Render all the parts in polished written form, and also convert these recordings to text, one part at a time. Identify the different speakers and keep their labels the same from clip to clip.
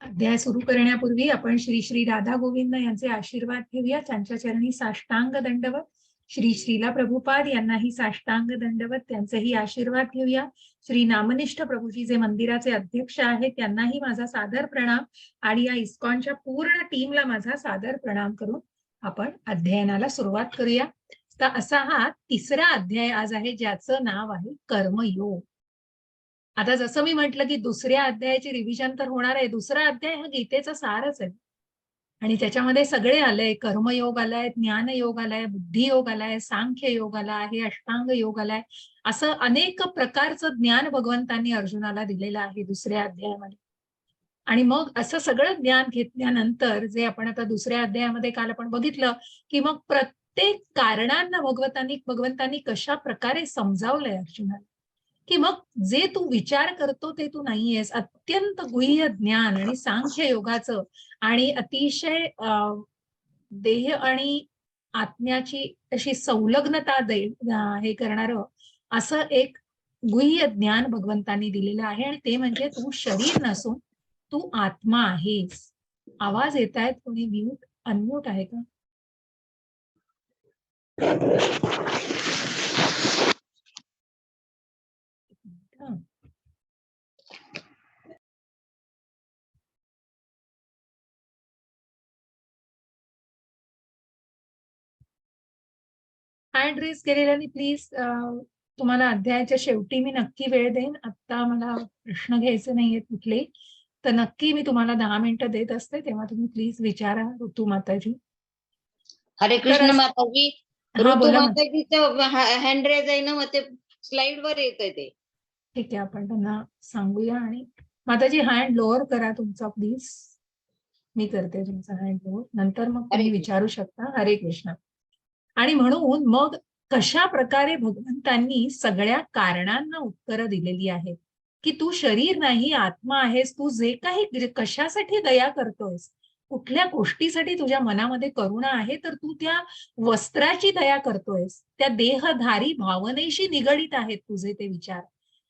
Speaker 1: अध्याय सुरू करण्यापूर्वी आपण श्री श्री राधा गोविंद यांचे आशीर्वाद घेऊया. त्यांच्या चरणी साष्टांग दंडवत. श्री श्रीला प्रभुपाद यांनाही साष्टांग दंडवत, त्यांचेही आशीर्वाद घेऊया. श्री नामनिष्ठ प्रभूजी जे मंदिराचे अध्यक्ष आहेत त्यांनाही माझा सादर प्रणाम आणि या इस्कॉनच्या पूर्ण टीमला माझा सादर प्रणाम करून आपण अध्ययनाला सुरुवात करूया. तर असा हा तिसरा अध्याय आज आहे, ज्याचं नाव आहे कर्मयोग. आता जसं मी म्हटलं की दुसऱ्या अध्यायाची रिव्हिजन तर होणार आहे. दुसरा अध्याय हा गीतेचा सारच आहे आणि त्याच्यामध्ये सगळे आलंय. कर्मयोग आलाय, ज्ञानयोग आलाय, बुद्धियोग आलाय, सांख्य योग आला आहे, अष्टांग योग आलाय. असं अनेक प्रकारचं ज्ञान भगवंतांनी अर्जुनाला दिलेलं आहे दुसऱ्या अध्यायामध्ये. आणि मग असं सगळं ज्ञान घेतल्यानंतर जे आपण आता दुसऱ्या अध्यायामध्ये काल आपण बघितलं की मग प्रत्येक कारणांना भगवंतांनी कशा प्रकारे समजावलंय अर्जुनाला, की मग जे तू विचार करतो ते तू नाहीयेस. अत्यंत गुह्य ज्ञान आणि सांख्य योगाचं आणि अतिशय देह आणि आत्म्याची अशी संलग्नता हे करणारं असं एक गुह्य ज्ञान भगवंतांनी दिलेलं आहे. आणि ते म्हणजे तू शरीर नसून तू आत्मा आहेस. आवाज येत आहेत, कोणी म्यूट अनम्यूट आहे का? हँड रेज केलेल्यानी प्लीज, तुम्हाला अध्यायाच्या शेवटी मी नक्की वेळ देईन. आता मला प्रश्न घ्यायचे नाहीये कुठले, तर नक्की मी तुम्हाला 10 मिनिटं देत असते, तेव्हा तुम्ही प्लीज विचारा. ऋतू माताजी.
Speaker 2: हरे कृष्ण माताजी.
Speaker 1: हा,
Speaker 2: ऋतू
Speaker 1: बोला
Speaker 2: माताजीचं हँड रेज आहे ना, मग ते स्लाइड वर येतंय ते.
Speaker 1: ठीक आहे, आपण त्यांना सांगूया. आणि माताजी हँड लोअर करा तुमचा प्लीज. मी करते तुमचा हँड लोअर, नंतर मग तुम्ही विचारू शकता. हरे कृष्ण. आणि म्हणून मग कशा प्रकारे भगवंतांनी सगळ्या कारणांना उत्तरं दिलेली आहेत, की तू शरीर नाही, आत्मा आहेस. तू जे काही कशासाठी दया करतोयस, कुठल्या गोष्टीसाठी तुझ्या मनामध्ये करुणा आहे, तर तू त्या वस्त्राची दया करतोयस. त्या देहधारी भावनेशी निगडीत आहेत तुझे ते विचार.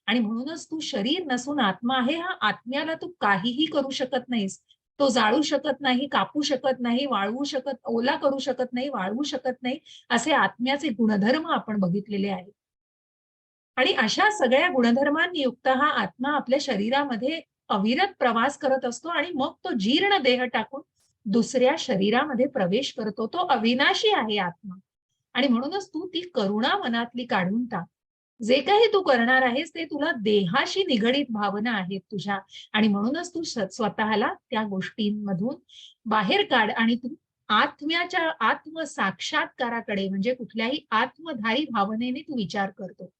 Speaker 1: आणि म्हणूनच तू शरीर नसून आत्मा आहे. हा आत्म्याला तू काहीही करू शकत नाहीस. तो जाळू शकत नाही, कापू शकत नाही, ओला करू शकत नाही, वाळवू शकत नाही. असे आत्म्याचे गुणधर्म आपण बघितलेले आहेत. आणि अशा सगळ्या गुणधर्मांनी युक्त हा आत्मा आपल्या शरीरामध्ये अविरत प्रवास करत असतो आणि मग तो जीर्ण देह टाकून दुसऱ्या शरीरामध्ये प्रवेश करतो. तो अविनाशी आहे आत्मा. आणि म्हणूनच तू ती करुणा मनातली काढून टाक. जे काही तू करणार आहेस ते तुला देहाशी निगडीत भावना आहेत तुझ्या, आणि म्हणूनच तू स्वतःला त्या गोष्टींमधून बाहेर काढ आणि तू आत्म्याच्या आत्मसाक्षात्काराकडे, म्हणजे कुठल्याही आत्मधारी भावनेने तू विचार करतो.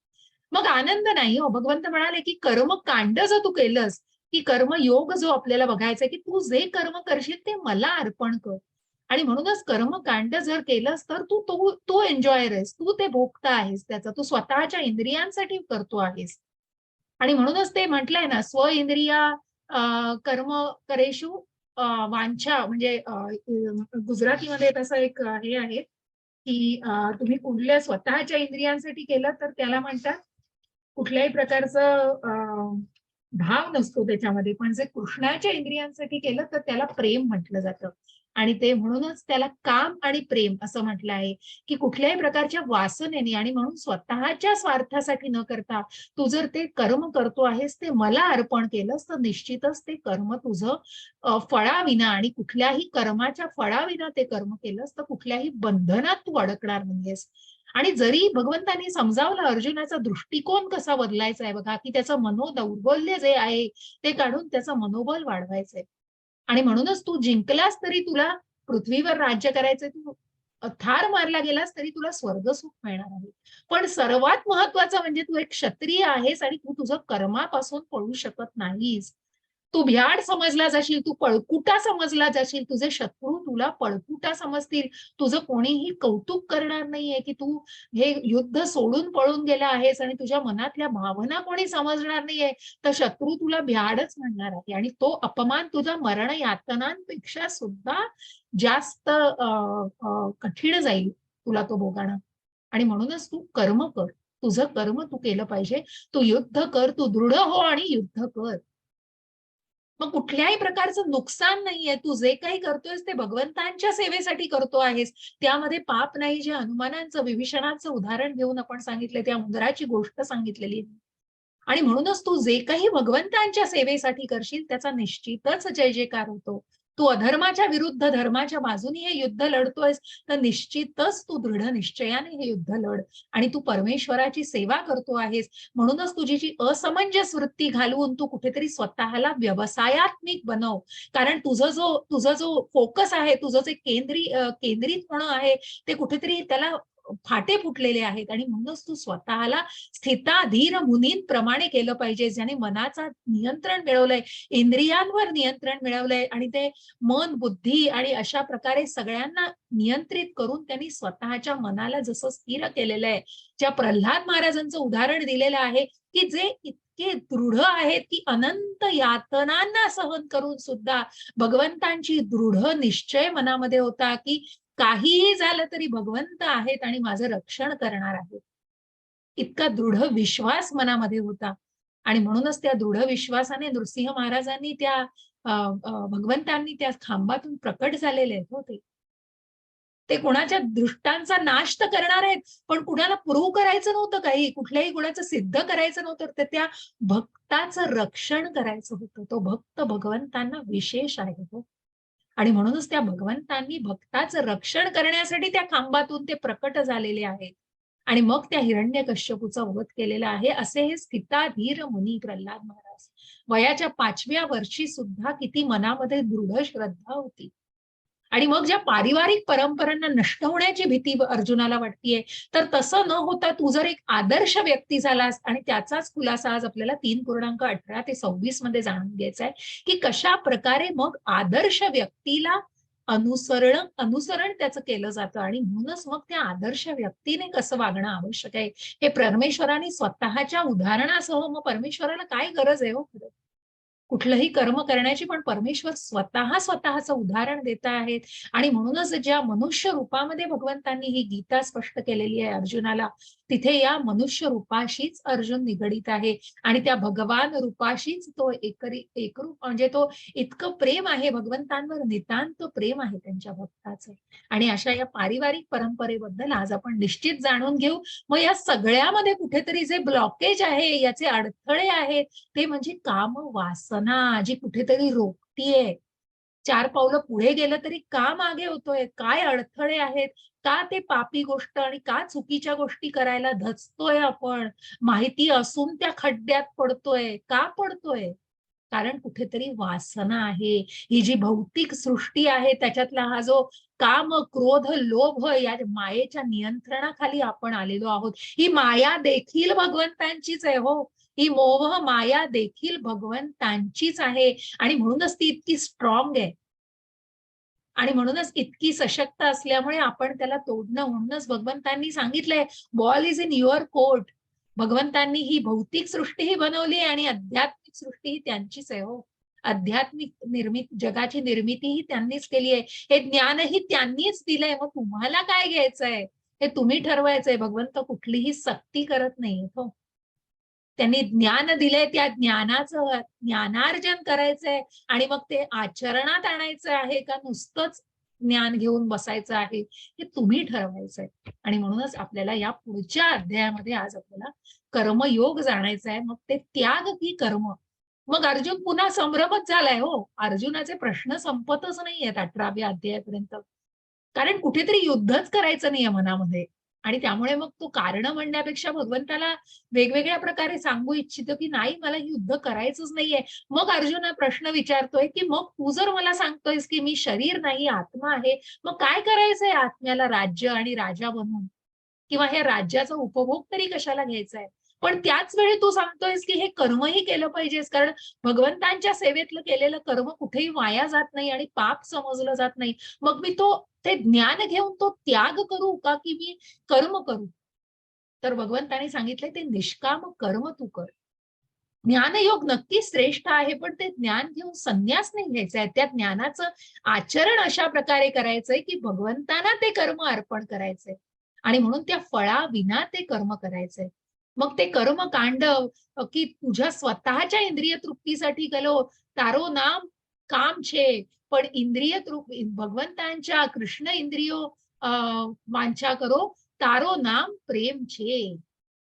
Speaker 1: मग आनंद नाही हो. भगवंत म्हणाले की कर्मकांड जर तू केलंस, की कर्मयोग जो आपल्याला बघायचा, की तू जे कर्म करशील ते मला अर्पण कर. आणि म्हणूनच कर्मकांड जर केलंस तर तू तू तू एन्जॉयर आहेस, तू ते भोगता आहेस त्याचा, तू स्वतःच्या इंद्रियांसाठी करतो आहेस. आणि म्हणूनच ते म्हटलंय ना, स्व इंद्रिया कर्म करेशु वांछा. म्हणजे गुजरातीमध्ये तसं एक हे आहे की तुम्ही कुठल्या स्वतःच्या इंद्रियांसाठी केलं तर त्याला म्हणतात, कुठल्याही प्रकारचं भाव नसतो त्याच्यामध्ये. पण जे कृष्णाच्या इंद्रियांसाठी केलं तर त्याला प्रेम म्हटलं जातं. आणि ते म्हणूनच त्याला काम आणि प्रेम असं म्हटलं आहे, की कुठल्याही प्रकारच्या वासनेने आणि म्हणून स्वतःच्या स्वार्थासाठी न करता तू जर ते कर्म करतो आहेस ते मला अर्पण केलंस तर निश्चितच ते कर्म तुझं फळाविना, आणि कुठल्याही कर्माच्या फळाविना ते कर्म केलंस तर कुठल्याही बंधनात तू अडकणार नाहीयेस. आणि जरी भगवंतांनी समजावलं अर्जुनाचा दृष्टिकोन कसा बदलायचा आहे बघा, की त्याचं मनोदौर्बल्य जे आहे ते काढून त्याचं मनोबल वाढवायचंय. आणि म्हणूनच तू जिंकलास तरी तुला पृथ्वीवर राज्य करायचंय, तू थार मारला गेलास तरी तुला स्वर्गसुख मिळणार आहे. पण सर्वात महत्वाचं म्हणजे तू एक क्षत्रिय आहेस आणि तू तुझं कर्मापासून पळू शकत नाहीस. तू भ्याड समजला जाशील, तू पळकुटा समजला जाशील, तुझे शत्रू तुला पळकुटा समजतील. तुझं कोणीही कौतुक करणार नाहीये की तू हे युद्ध सोडून पळून गेला आहेस, आणि तुझ्या मनातल्या भावना कोणी समजणार नाहीये, तर शत्रू तुला भ्याडच म्हणणार आहे. आणि तो अपमान तुझा मरण यातनांपेक्षा सुद्धा जास्त कठीण जाईल तुला तो भोगाणं. आणि म्हणूनच तू कर्म कर, तुझं कर्म तू केलं पाहिजे. तू युद्ध कर, तू दृढ हो आणि युद्ध कर. मग कुठल्याही प्रकारचं नुकसान नाहीये. तू जे काही करतोयस ते भगवंतांच्या सेवेसाठी करतो आहेस. त्यामध्ये पाप नाही. जे हनुमानांचं, विभीषणाचं उदाहरण घेऊन आपण सांगितलं, त्या उंदराची गोष्ट सांगितलेली. आणि म्हणूनच तू जे काही भगवंतांच्या सेवेसाठी करशील त्याचा निश्चितच जय जयकार होतो. तू अधर्माच्या विरुद्ध धर्माच्या बाजूने हे युद्ध लढतोयस, तर निश्चितच तू दृढ निश्चयाने हे युद्ध लढ. आणि तू परमेश्वराची सेवा करतो आहेस, म्हणूनच तुझी जी असमंजस वृत्ती घालवून तू कुठेतरी स्वतःला व्यवसायात्मिक बनव. कारण तुझा जो फोकस आहे, तुझं जे केंद्रित होणं आहे, ते कुठेतरी त्याला फाटे फुटलेले आहेत. आणि म्हणूनच तू स्वतःला स्थिताधीर मुनींप्रमाणे केलं पाहिजे, ज्याने मनाचा नियंत्रण मिळवलंय, इंद्रियांवर नियंत्रण मिळवलंय, आणि ते मन, बुद्धी आणि अशा प्रकारे सगळ्यांना नियंत्रित करून त्यांनी स्वतःच्या मनाला जसं स्थिर केलेलं आहे. ज्या प्रल्हाद महाराजांचं उदाहरण दिलेलं आहे, की जे इतके दृढ आहेत की अनंत यातनांना सहन करून सुद्धा भगवंतांची दृढ निश्चय मनामध्ये होता, की काहीही झालं तरी भगवंत आहेत आणि माझं रक्षण करणार आहेत. इतका दृढ विश्वास मनामध्ये होता. आणि म्हणूनच त्या दृढ विश्वासाने नृसिंह महाराजांनी भगवंतांनी त्या खांबातून प्रकट झालेले आहेत हो ते. ते कुणाच्या दृष्टांचा नाश तर करणार आहेत, पण कुणाला प्रूव्ह करायचं नव्हतं काही, कुठल्याही गुणाचं सिद्ध करायचं नव्हतं, तर त्या भक्ताचं रक्षण करायचं होतं. तो भक्त भगवंतांना विशेष आहे हो. आणि म्हणूनच त्या भगवंतांनी भक्ताचं रक्षण करण्यासाठी त्या खांबातून ते प्रकट झालेले आहेत. आणि मग त्या हिरण्यकश्यपूचा वध केलेला आहे. असे हे स्थिताधीर मुनी प्रल्हाद महाराज. वयाच्या 5व्या वर्षी सुद्धा किती मनामध्ये दृढ श्रद्धा होती. आणि मग ज्या पारिवारिक परंपरांना नष्ट होण्याची भीती अर्जुनाला वाटतेय, तर तसं न होता तू जर एक आदर्श व्यक्ती झालास, आणि त्याचाच खुलासा आज आपल्याला 3:18 ते 26 मध्ये जाणून घ्यायचा आहे, की कशा प्रकारे मग आदर्श व्यक्तीला अनुसरण त्याचं केलं जातं. आणि म्हणूनच मग त्या आदर्श व्यक्तीने कसं वागणं आवश्यक आहे, हे परमेश्वराने स्वतःच्या उदाहरणासह. मग परमेश्वराला काय गरज आहे हो खरं कुठलंही कर्म करण्याची, पण परमेश्वर स्वतःचं उदाहरण देत आहेत. आणि म्हणूनच ज्या मनुष्य रूपामध्ये भगवंतांनी ही गीता स्पष्ट केलेली आहे अर्जुनाला, तिथे या मनुष्य रूपाशीच अर्जुन निगडीत आहे. आणि त्या भगवान रूपाशीच तो एकरूप, म्हणजे तो इतकं प्रेम आहे भगवंतांवर, नितांत प्रेम आहे त्यांच्या भक्ताचं. आणि अशा या पारिवारिक परंपरेबद्दल आज आपण निश्चित जाणून घेऊ. मग या सगळ्यामध्ये कुठेतरी जे ब्लॉकेज आहे, याचे अडथळे आहेत, ते म्हणजे काम वासना, जी कुठेतरी रोखतीये. 4 पावलं पुढे गेलं तरी का मागे होतोय? काय अडथळे आहेत? का ते पापी गोष्ट आणि का चुकीच्या गोष्टी करायला धचतोय आपण? माहिती असून त्या खड्ड्यात पडतोय. का पडतोय? कारण कुठेतरी वासना आहे. ही जी भौतिक सृष्टी आहे, त्याच्यातला हा जो काम, क्रोध, लोभ या मायेच्या नियंत्रणाखाली आपण आलेलो आहोत. ही माया देखील भगवंतांचीच आहे हो. ही मोह माया देखील भगवंतांचीच आहे. आणि म्हणूनच ती इतकी स्ट्रॉंग आहे. आणि म्हणूनच इतकी सशक्त असल्यामुळे आपण त्याला तोडणं. म्हणूनच भगवंतांनी सांगितलंय, ball is in your court. भगवंतांनी ही भौतिक सृष्टीही बनवली आणि आध्यात्मिक सृष्टीही त्यांचीच आहे हो. आध्यात्मिक जगाची निर्मितीही त्यांनीच केली आहे. हे ज्ञानही त्यांनीच दिलंय. मग तुम्हाला काय घ्यायचंय हे तुम्ही ठरवायचंय. भगवंत कुठलीही सक्ती करत नाहीये हो. त्यांनी ज्ञान दिलंय, त्या ज्ञानाचं ज्ञानार्जन करायचंय. आणि मग ते आचरणात आणायचं आहे का नुसतंच ज्ञान घेऊन बसायचं आहे, हे तुम्ही ठरवायचंय. आणि म्हणूनच आपल्याला या पुढच्या अध्यायामध्ये आज आपल्याला कर्मयोग जाणायचा आहे. मग ते त्याग की कर्म. मग अर्जुन पुन्हा संभ्रमच झालाय हो. अर्जुनाचे प्रश्न संपतच नाहीयेत 18व्या अध्यायापर्यंत. कारण कुठेतरी युद्धच करायचं नाहीये मनामध्ये. आणि त्यामुळे मग तो कारण म्हणण्यापेक्षा भगवंताला वेगवेगळ्या प्रकारे सांगू इच्छितो, की नाही, मला युद्ध करायचंच नाहीये. मग अर्जुन हा प्रश्न विचारतोय, की मग तू जर मला सांगतोयस की मी शरीर नाही, आत्मा आहे, मग काय करायचंय आत्म्याला राज्य आणि राजा बनून? किंवा हे राज्याचा उपभोग तरी कशाला घ्यायचा आहे? पण त्याच वेळी तू सांगतोयस की हे कर्मही केलं पाहिजेस, कारण भगवंतांच्या सेवेतलं केलेलं कर्म कुठेही वाया जात नाही आणि पाप समजलं जात नाही. मग मी ते ज्ञान घेऊन तो त्याग करू का, की मी कर्म करू? तर भगवंतांनी सांगितलंय, ते निष्काम कर्म तू कर. ज्ञानयोग नक्की श्रेष्ठ आहे, पण ते ज्ञान घेऊन संन्यास नाही घ्यायचा आहे. त्या ज्ञानाचं आचरण अशा प्रकारे करायचंय की भगवंतांना ते कर्म अर्पण करायचंय. आणि म्हणून त्या फळाविना ते कर्म करायचंय. मग ते कर्मकांड की तुझ्या स्वतःच्या इंद्रिय तृप्तीसाठी केलो तारो नाम काम छे, पण इंद्रिय भगवंतांच्या कृष्ण इंद्रियो वांछा करो तारो नाम प्रेम छे.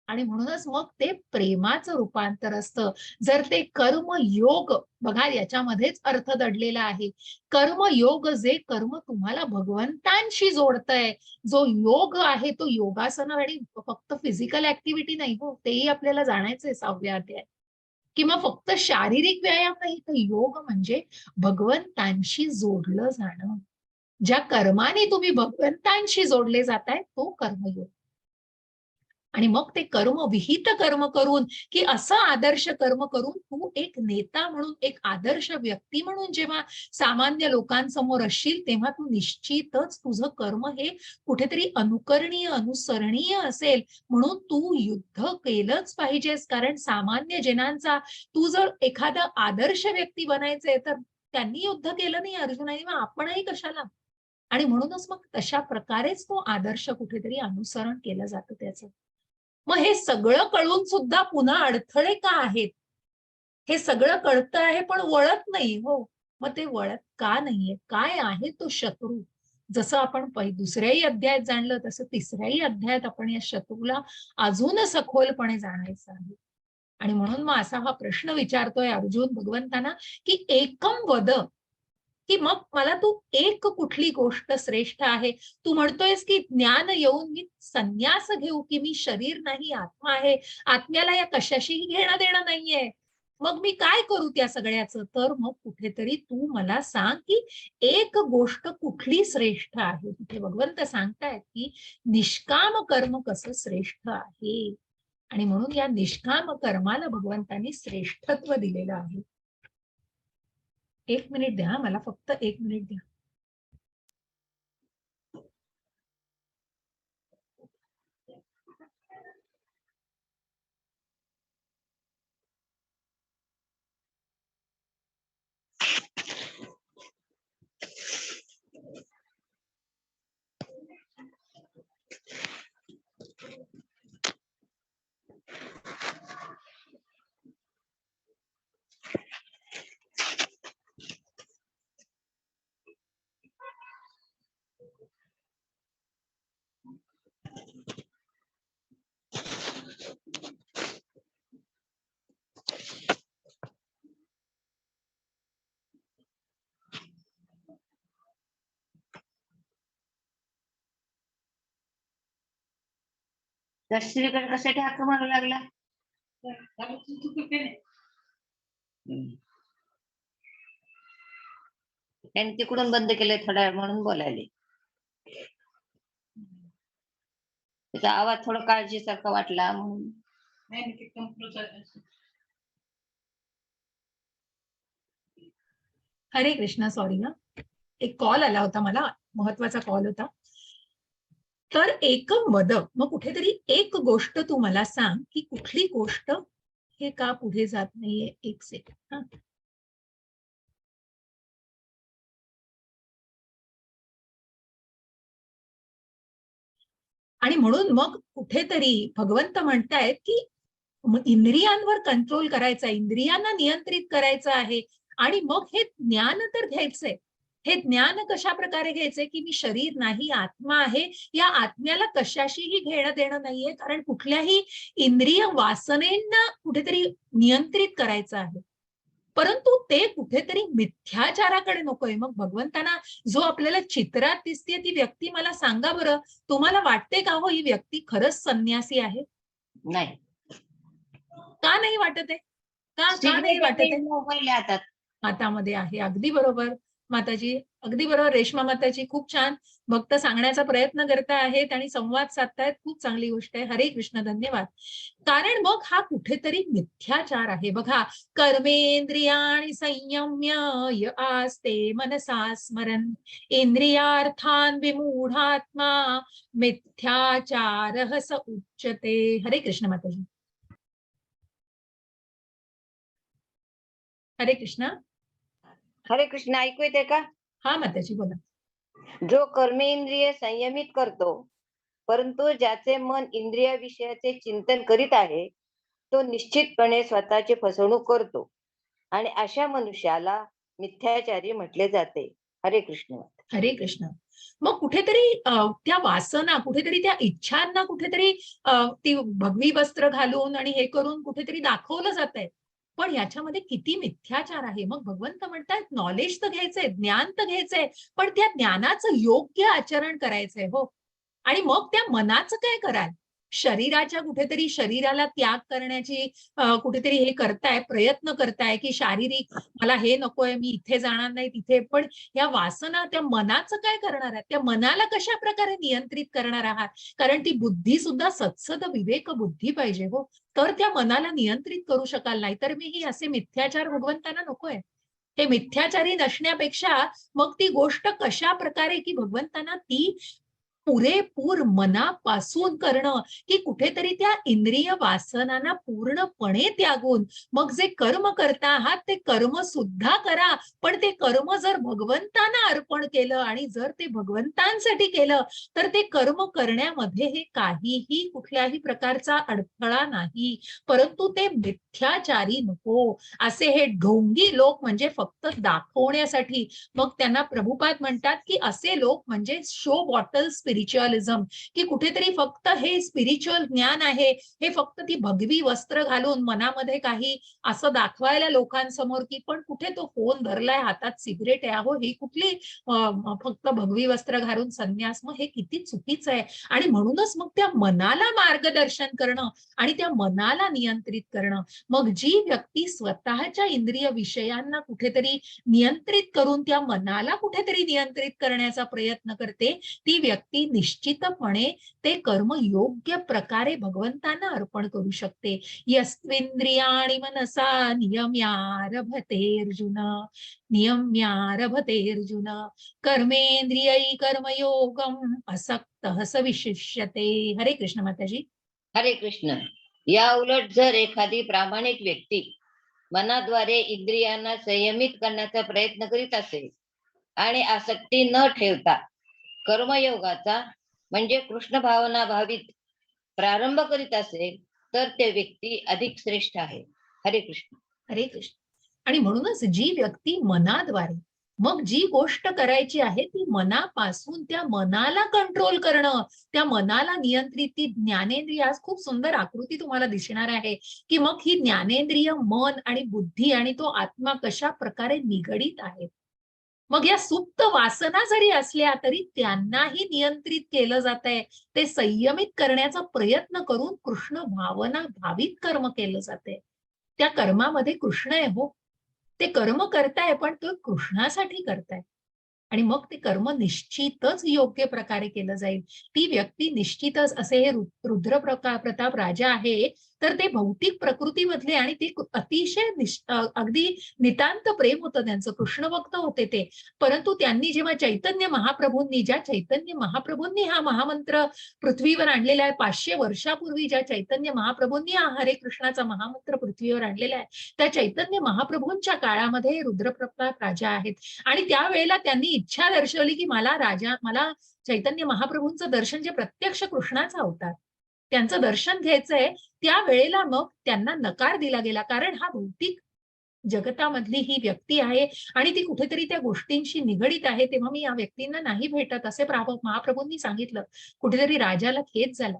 Speaker 1: आणि म्हणूनच मग ते प्रेमाचं रूपांतर असतं. जर ते कर्मयोग, बघा याच्यामध्येच अर्थ दडलेला आहे. कर्मयोग जे कर्म तुम्हाला भगवंतांशी जोडतंय, जो योग आहे तो योगासन आणि फक्त फिजिकल ऍक्टिव्हिटी नाही हो, तेही आपल्याला जाणायचंय 6व्या अध्यायात. किंवा फक्त शारीरिक व्यायाम नाही, तर योग म्हणजे भगवंतांशी जोडलं जाणं. ज्या कर्माने तुम्ही भगवंतांशी जोडले जाताय तो कर्मयोग. आणि मग ते कर्म विहित कर्म करून की असं आदर्श कर्म करून तू एक नेता म्हणून, एक आदर्श व्यक्ती म्हणून जेव्हा सामान्य लोकांसमोर असशील, तेव्हा तू निश्चितच तुझं कर्म हे कुठेतरी अनुकरणीय, अनुसरणीय असेल. म्हणून तू युद्ध केलंच पाहिजेस, कारण सामान्य जनांचा तू जर एखादा आदर्श व्यक्ती बनायचंय तर त्यांनी युद्ध केलं नाही अर्जुनाने, मग आपणही कशाला. आणि म्हणूनच मग तशा प्रकारेच तो आदर्श कुठेतरी अनुसरण केलं जातं त्याचं. मग हे सगळं कळून सुद्धा पुन्हा अडथळे का आहेत? हे सगळं कळतं आहे पण वळत नाही हो. मग ते वळत का नाहीये? काय आहे तो शत्रू? जसं आपण दुसऱ्याही अध्यायात जाणलं तसं तिसऱ्याही अध्यायात आपण या शत्रूला अजून सखोलपणे जाणायचं आहे. आणि म्हणून मग असा हा प्रश्न विचारतोय अर्जुन भगवंतांना की एकम वद, की मग मला तू एक कुठली गोष्ट श्रेष्ठ आहे. तू म्हणतोयस की ज्ञान येऊन मी संन्यास घेऊ, की मी शरीर नाही आत्मा आहे, आत्म्याला या कशाशीही घेणं देणं नाहीये, मग मी काय करू त्या सगळ्याचं. तर मग कुठेतरी तू मला सांग की एक गोष्ट कुठली श्रेष्ठ आहे. तिथे भगवंत सांगतायत की निष्काम कर्म कसं श्रेष्ठ आहे. आणि म्हणून या निष्काम कर्माला भगवंतांनी श्रेष्ठत्व दिलेलं आहे. 1 मिनिट द्या, मला फक्त 1 मिनिट द्या.
Speaker 2: दर्शनीकडे कशासाठी हाक मारू लागला? त्यांनी तिकडून बंद केलंय थोडा वेळ म्हणून बोलायले. त्याचा आवाज थोडा काळजीसारखा वाटला म्हणून.
Speaker 1: हरे कृष्णा, सॉरी ना, एक कॉल आला होता मला, महत्वाचा कॉल होता. तर एकम वद, मग कुठेतरी एक गोष्ट तू मला सांग की कुठली गोष्ट. हे का पुढे जात नाहीये? 1 सेकंड. आणि म्हणून मग कुठेतरी भगवंत म्हणतायत की इंद्रियांवर कंट्रोल करायचा, इंद्रियांना नियंत्रित करायचं आहे. आणि मग हे ज्ञान तर घ्यायचंय. हे ज्ञान कशा प्रकारे घ्यायचंय की मी शरीर नाही आत्मा आहे, या आत्म्याला कशाशीही घेणं देणं नाहीये, कारण कुठल्याही इंद्रिय वासनेंना कुठेतरी नियंत्रित करायचं आहे. परंतु ते कुठेतरी मिथ्याचाराकडे नकोय. मग भगवंतांना जो आपल्याला चित्रात दिसते ती व्यक्ती मला सांगा बरं, तुम्हाला वाटते का हो ही व्यक्ती खरंच संन्यासी आहे?
Speaker 2: नाही.
Speaker 1: का नाही वाटत आहे? का नाही वाटत आहे?
Speaker 2: मोबाईल हातात.
Speaker 1: हातामध्ये आहे. अगदी बरोबर माताजी, अगदी बरोबर. रेश्मा माताजी खूप छान भक्त सांगण्याचा प्रयत्न करता आहेत आणि संवाद साधतायत. खूप चांगली गोष्ट आहे. हरे कृष्ण, धन्यवाद. कारण मग हा कुठेतरी मिथ्याचार आहे. बघा, कर्मेंद्रियाणि संयम्य य आस्ते मनसा स्मरन् इंद्रियार्थान् विमूढात्मा मिथ्याचारः स उच्यते. हरे कृष्ण माताजी. हरे कृष्ण.
Speaker 2: हरे कृष्ण, ऐकू येते का?
Speaker 1: हा माताजी बोला.
Speaker 2: जो कर्मेंद्रिय संयमित करतो परंतु ज्याचे मन इंद्रिय विषयाचे चिंतन करीत आहे तो निश्चितपणे स्वतःची फसवणूक करतो आणि अशा मनुष्याला मिथ्याचारी म्हटले जाते. हरे कृष्ण.
Speaker 1: हरे कृष्ण. मग कुठेतरी त्या वासना, कुठेतरी त्या इच्छांना कुठेतरी ती भगवी वस्त्र घालून आणि हे करून कुठेतरी दाखवलं जात आहे. पण याच्यामध्ये किती मिथ्याचार आहे. मग भगवंत म्हणतात नॉलेज तर घ्यायचंय, ज्ञान तर घ्यायचंय, पण त्या ज्ञानाचं योग्य आचरण करायचंय. हो. आणि मग त्या मनाचं काय कराल? शरीराच्या कुठेतरी शरीराला त्याग करण्याची कुठेतरी हे करताय, प्रयत्न करताय, की शारीरिक मला हे नकोय, मी इथे जाणार नाही तिथे. पण या वासना त्या मनाचं काय करणार आहे? त्या मनाला कशा प्रकारे नियंत्रित करणार आहात? कारण ती बुद्धी सुद्धा सत्सद विवेक बुद्धी पाहिजे. हो. तर त्या मनाला नियंत्रित करू शकाल. नाहीतर मी ही असे मिथ्याचार भगवंतांना नकोय. हे मिथ्याचारी नसण्यापेक्षा मग ती गोष्ट कशा प्रकारे की भगवंतांना ती पुरेपूर मनापासून करणं, की कुठेतरी त्या इंद्रिय वासनांना पूर्णपणे त्यागून मग जे कर्म करता आहात ते कर्म सुद्धा करा, पण ते कर्म जर भगवंतांना अर्पण केलं आणि जर ते भगवंतांसाठी केलं तर ते कर्म करण्यामध्ये हे काहीही कुठल्याही प्रकारचा अडथळा नाही. परंतु ते मिथ्याचारी नको. असे हे ढोंगी लोक म्हणजे फक्त दाखवण्यासाठी, मग त्यांना प्रभुपाद म्हणतात की असे लोक म्हणजे शो बॉटल स्पिरिच्युअलिझम, की कुठेतरी फक्त हे स्पिरिच्युअल ज्ञान आहे, हे फक्त ती भगवी वस्त्र घालून मनामध्ये काही असं दाखवायला लोकांसमोर, की पण कुठे तो फोन धरलाय, हातात सिगरेट आहे. अहो ही कुठली फक्त भगवी वस्त्र घालून संन्यास? मग हे किती चुकीचं आहे. आणि म्हणूनच मग त्या मनाला मार्गदर्शन करणं आणि त्या मनाला नियंत्रित करणं. मग जी व्यक्ती स्वतःच्या इंद्रिय विषयांना कुठेतरी नियंत्रित करून त्या मनाला कुठेतरी नियंत्रित करण्याचा प्रयत्न करते, ती व्यक्ती निश्चितपणे ते कर्म योग्य प्रकारे भगवंतांना अर्पण करू शकते. यस्त्विंद्रियाणि मनसा नियम्यारभते अर्जुन, नियम्यारभते अर्जुन, कर्मेंद्रियै कर्मयोगम असक्तः स विशिष्यते. हरे कृष्ण माताजी.
Speaker 2: हरे कृष्ण. या उलट जर एखादी प्रामाणिक व्यक्ती मनाद्वारे इंद्रियांना संयमित करण्याचा प्रयत्न करीत असेल आणि आसक्ती न ठेवता कर्मयोगाचा म्हणजे कृष्ण भावना भावित प्रारंभ करीत असेल तर ते व्यक्ती अधिक श्रेष्ठ आहे. हरे कृष्ण.
Speaker 1: हरे कृष्ण. आणि म्हणूनच जी व्यक्ती मनाद्वारे मग जी गोष्ट करायची आहे ती मनापासून त्या मनाला कंट्रोल करणं, त्या मनाला नियंत्रित, ती ज्ञानेंद्रिय, आज खूप सुंदर आकृती तुम्हाला दिसणार आहे की मग ही ज्ञानेंद्रिय मन आणि बुद्धी आणि तो आत्मा कशा प्रकारे निगडीत आहे. मग या सुप्त वासना जरी असल्या तरी त्यांनाही नियंत्रित केलं जात आहे. ते संयमित करण्याचा प्रयत्न करून कृष्ण भावना भावित कर्म केलं जाते. त्या कर्मामध्ये कृष्ण आहे. हो. ते कर्म करताय पण तो कृष्णासाठी करताय. आणि मग ते कर्म निश्चितच योग्य प्रकारे केलं जाईल. ती व्यक्ती निश्चितच, असे हे रुद्र प्रताप राजा आहे, तर ते भौतिक प्रकृतीमधले आणि ते अतिशय अगदी नितांत प्रेम होतं त्यांचं, कृष्ण भक्त होते ते. परंतु त्यांनी जेव्हा चैतन्य महाप्रभूंनी हा महामंत्र पृथ्वीवर आणलेला आहे, 500 वर्षापूर्वी ज्या चैतन्य महाप्रभूंनी हा हरे कृष्णाचा महामंत्र पृथ्वीवर आणलेला आहे, त्या चैतन्य महाप्रभूंच्या काळामध्ये रुद्रप्रताप राजा आहेत. आणि त्यावेळेला त्यांनी इच्छा दर्शवली की मला चैतन्य महाप्रभूंचं दर्शन, जे प्रत्यक्ष कृष्णाचा अवतार, त्यांचं दर्शन घ्यायचंय. त्यावेळेला मग त्यांना नकार दिला गेला, कारण हा भौतिक जगतामधली ही व्यक्ती आहे आणि ती कुठेतरी त्या गोष्टींशी निगडीत आहे, तेव्हा मी या व्यक्तींना नाही भेटत, असे महाप्रभूंनी सांगितलं. कुठेतरी राजाला खेद झाला.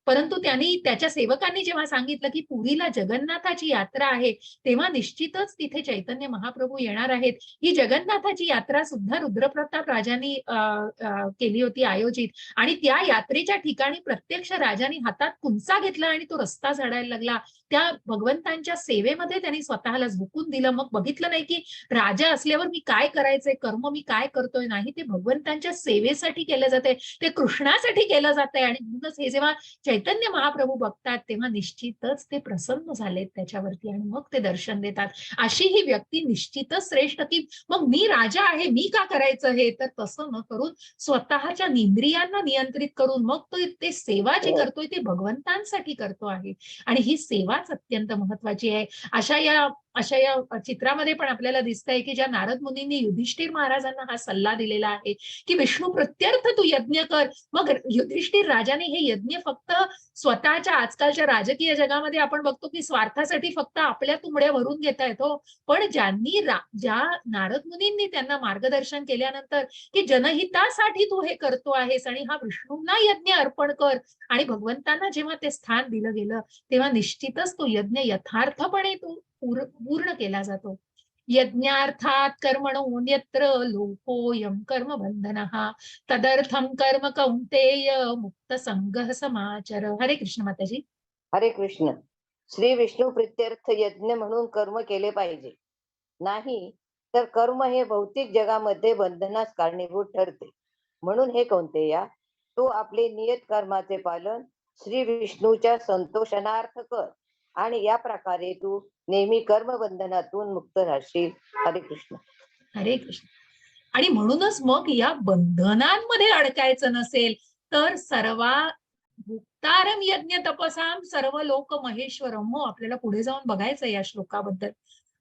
Speaker 1: परंतु त्यांनी, त्याच्या सेवकांनी जेव्हा सांगितलं की पुरीला जगन्नाथाची यात्रा आहे, तेव्हा निश्चितच तिथे चैतन्य महाप्रभू येणार आहेत. ही जगन्नाथाची यात्रा सुद्धा रुद्रप्रताप राजांनी केली होती आयोजित. आणि त्या यात्रेच्या ठिकाणी प्रत्यक्ष राजांनी हातात कुंचा घेतला आणि तो रस्ता झाडायला लागला. त्या भगवंतांच्या सेवेमध्ये त्यांनी स्वतःला झोकून दिलं. मग बघितलं नाही की राजा असल्यावर मी काय करायचंय, कर्म मी काय करतोय, नाही, ते भगवंतांच्या सेवेसाठी केलं जाते, ते कृष्णासाठी केलं जातंय. आणि म्हणूनच हे जेव्हा चैतन्य महाप्रभू बघतात तेव्हा निश्चितच ते प्रसन्न झालेत त्याच्यावरती आणि मग ते दर्शन देतात. अशी ही व्यक्ती निश्चितच श्रेष्ठ, की मग मी राजा आहे, मी का करायचं हे, तर तसं न करून स्वतःच्या इंद्रियांना नियंत्रित करून मग तो ते सेवा जी करतोय ते भगवंतांसाठी करतो आहे. आणि ही सेवाच अत्यंत महत्वाची आहे. अशा या अशा या चित्रामध्ये पण आपल्याला दिसतंय की ज्या नारद मुनींनी युधिष्ठिर महाराजांना हा सल्ला दिलेला आहे की विष्णू प्रत्यर्थ तू यज्ञ कर. मग युधिष्ठिर राजाने हे यज्ञ फक्त स्वतःच्या आजकालच्या राजकीय जगामध्ये आपण बघतो की स्वार्थासाठी फक्त आपल्या तुंबड्या भरून घेता येतो, पण ज्या नारद मुनींनी त्यांना मार्गदर्शन केल्यानंतर की जनहितासाठी तू हे करतो आहेस आणि हा विष्णूंना यज्ञ अर्पण कर, आणि भगवंतांना जेव्हा ते स्थान दिलं गेलं तेव्हा निश्चितच तो यज्ञ यथार्थपणे तो पूर्ण केला जातो. यज्ञार्थात कर्मणोऽन्यत्र लोकोऽयं कर्म बंधनः तदर्थं कर्म कौंतेय मुक्त संगः समाचर. हरे कृष्ण माताजी.
Speaker 2: हरे कृष्ण. श्री विष्णू प्रित्यर्थ यज्ञ म्हणून कर्म केले पाहिजे, नाही तर कर्म हे भौतिक जगामध्ये बंधनास कारणीभूत ठरते. म्हणून हे कौंतेया, तू आपले नियत कर्माचे पालन श्री विष्णूच्या संतोषणार्थ कर आणि या प्रकारे तू नेहमी कर्मबंधनातून मुक्त राहशील. हरे कृष्ण.
Speaker 1: हरे कृष्ण. आणि म्हणूनच मग या बंधनांमध्ये अडकायचं नसेल तर सर्वा भुक्तारम यज्ञ तपसाम सर्व लोक महेश्वरम, आपल्याला पुढे जाऊन बघायचं या श्लोकाबद्दल.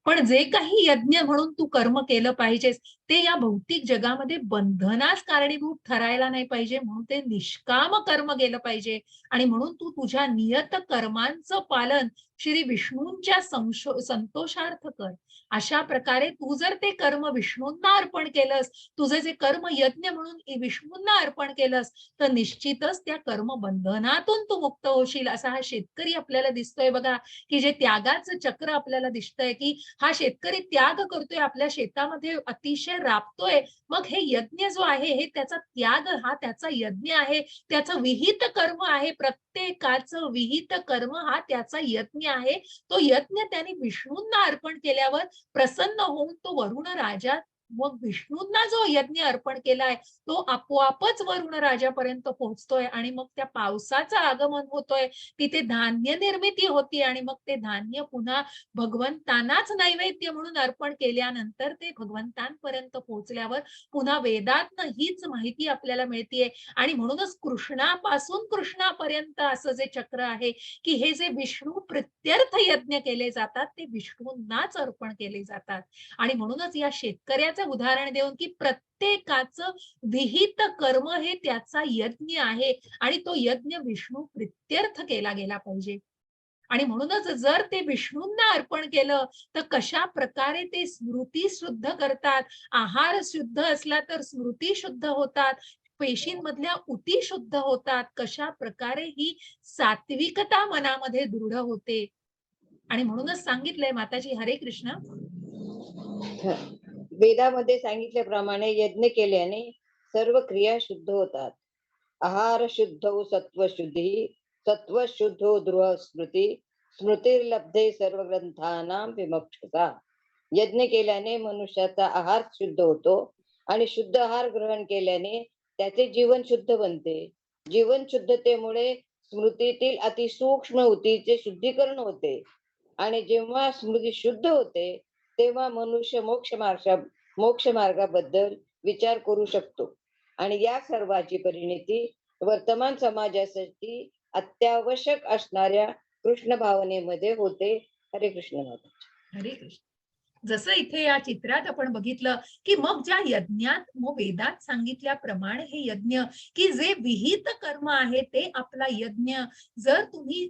Speaker 1: पण जे काही यज्ञ म्हणून तू कर्म केलं पाहिजेस ते या भौतिक जगामध्ये बंधनास कारणीभूत ठरायला नाही पाहिजे, म्हणून ते निष्काम कर्म केलं पाहिजे. आणि म्हणून तू तुझ्या नियत कर्मांचं पालन श्री विष्णूंच्या संतोषार्थ कर. अशा प्रकारे तू जर ते कर्म विष्णूंना अर्पण केलंस, तुझे जे कर्म यज्ञ म्हणून विष्णूंना अर्पण केलंस, तर निश्चितच त्या कर्म बंधनातून तू मुक्त होशील. असा हा शेतकरी आपल्याला दिसतोय बघा, की जे त्यागाचं चक्र आपल्याला दिसतंय की हा शेतकरी त्याग करतोय, आपल्या शेतामध्ये अतिशय राबतोय. मग हे यज्ञ जो आहे हे त्याचा त्याग, हा त्याचा यज्ञ आहे, त्याचं विहित कर्म आहे. प्रत्येकाचं विहित कर्म हा त्याचा यज्ञ आहे. तो यज्ञ त्याने विष्णूंना अर्पण केल्यावर प्रसन्न होऊन तो वरुण राजा, मग विष्णूंना जो यज्ञ अर्पण केलाय तो आपोआपच वरुण राजापर्यंत पोहोचतोय आणि मग त्या पावसाचं आगमन होतोय, तिथे धान्य निर्मिती होती आणि मग ते धान्य पुन्हा भगवंतांनाच नैवेद्य म्हणून अर्पण केल्यानंतर ते भगवंतांपर्यंत पोहोचल्यावर पुन्हा वेदातनं हीच माहिती आपल्याला मिळतीये. आणि म्हणूनच कृष्णापासून कृष्णापर्यंत असं जे चक्र आहे की हे जे विष्णू प्रित्यर्थ यज्ञ केले जातात ते विष्णूंनाच अर्पण केले जातात. आणि म्हणूनच या शेतकऱ्याचं उदाहरण देऊन की प्रत्येकाचं विहित कर्म हे त्याचा यज्ञ आहे आणि तो यज्ञ विष्णू प्रित्यर्थ केला गेला पाहिजे. आणि म्हणूनच जर ते विष्णूंना अर्पण केलं तर कशा प्रकारे ते स्मृती शुद्ध करतात. आहार शुद्ध असला तर स्मृती शुद्ध होतात, पेशींमधल्या उती शुद्ध होतात. कशा प्रकारे ही सात्विकता मनामध्ये दृढ होते. आणि म्हणूनच सांगितलंय माताजी. हरे कृष्ण.
Speaker 2: वेदामध्ये सांगितल्याप्रमाणे यज्ञ केल्याने सर्व क्रिया शुद्ध होतात. आहार शुद्धो सत्व शुद्धी, सत्व शुद्धो ध्रुव स्मृती, स्मृतिर्लब्धे सर्व ग्रंथानां विमोक्षता. यज्ञ केल्याने मनुष्याचा आहार शुद्ध होतो आणि शुद्ध आहार ग्रहण केल्याने त्याचे जीवन शुद्ध बनते. जीवन शुद्धतेमुळे स्मृतीतील अतिसूक्ष्म ऊतीचे शुद्धीकरण होते आणि जेव्हा स्मृती शुद्ध होते तेव्हा मनुष्य मोक्ष मार्गाबद्दल विचार करू शकतो आणि या सर्वाची परिणिती वर्तमान समाजासाठी अत्यावश्यक असणाऱ्या कृष्ण भावनेमध्ये होते. हरे कृष्ण माता.
Speaker 1: हरे कृष्ण. जसं इथे या चित्रात आपण बघितलं की मग ज्या यज्ञात मग वेदात सांगितल्याप्रमाणे हे यज्ञ की जे विहित कर्म आहे ते आपला यज्ञ जर तुम्ही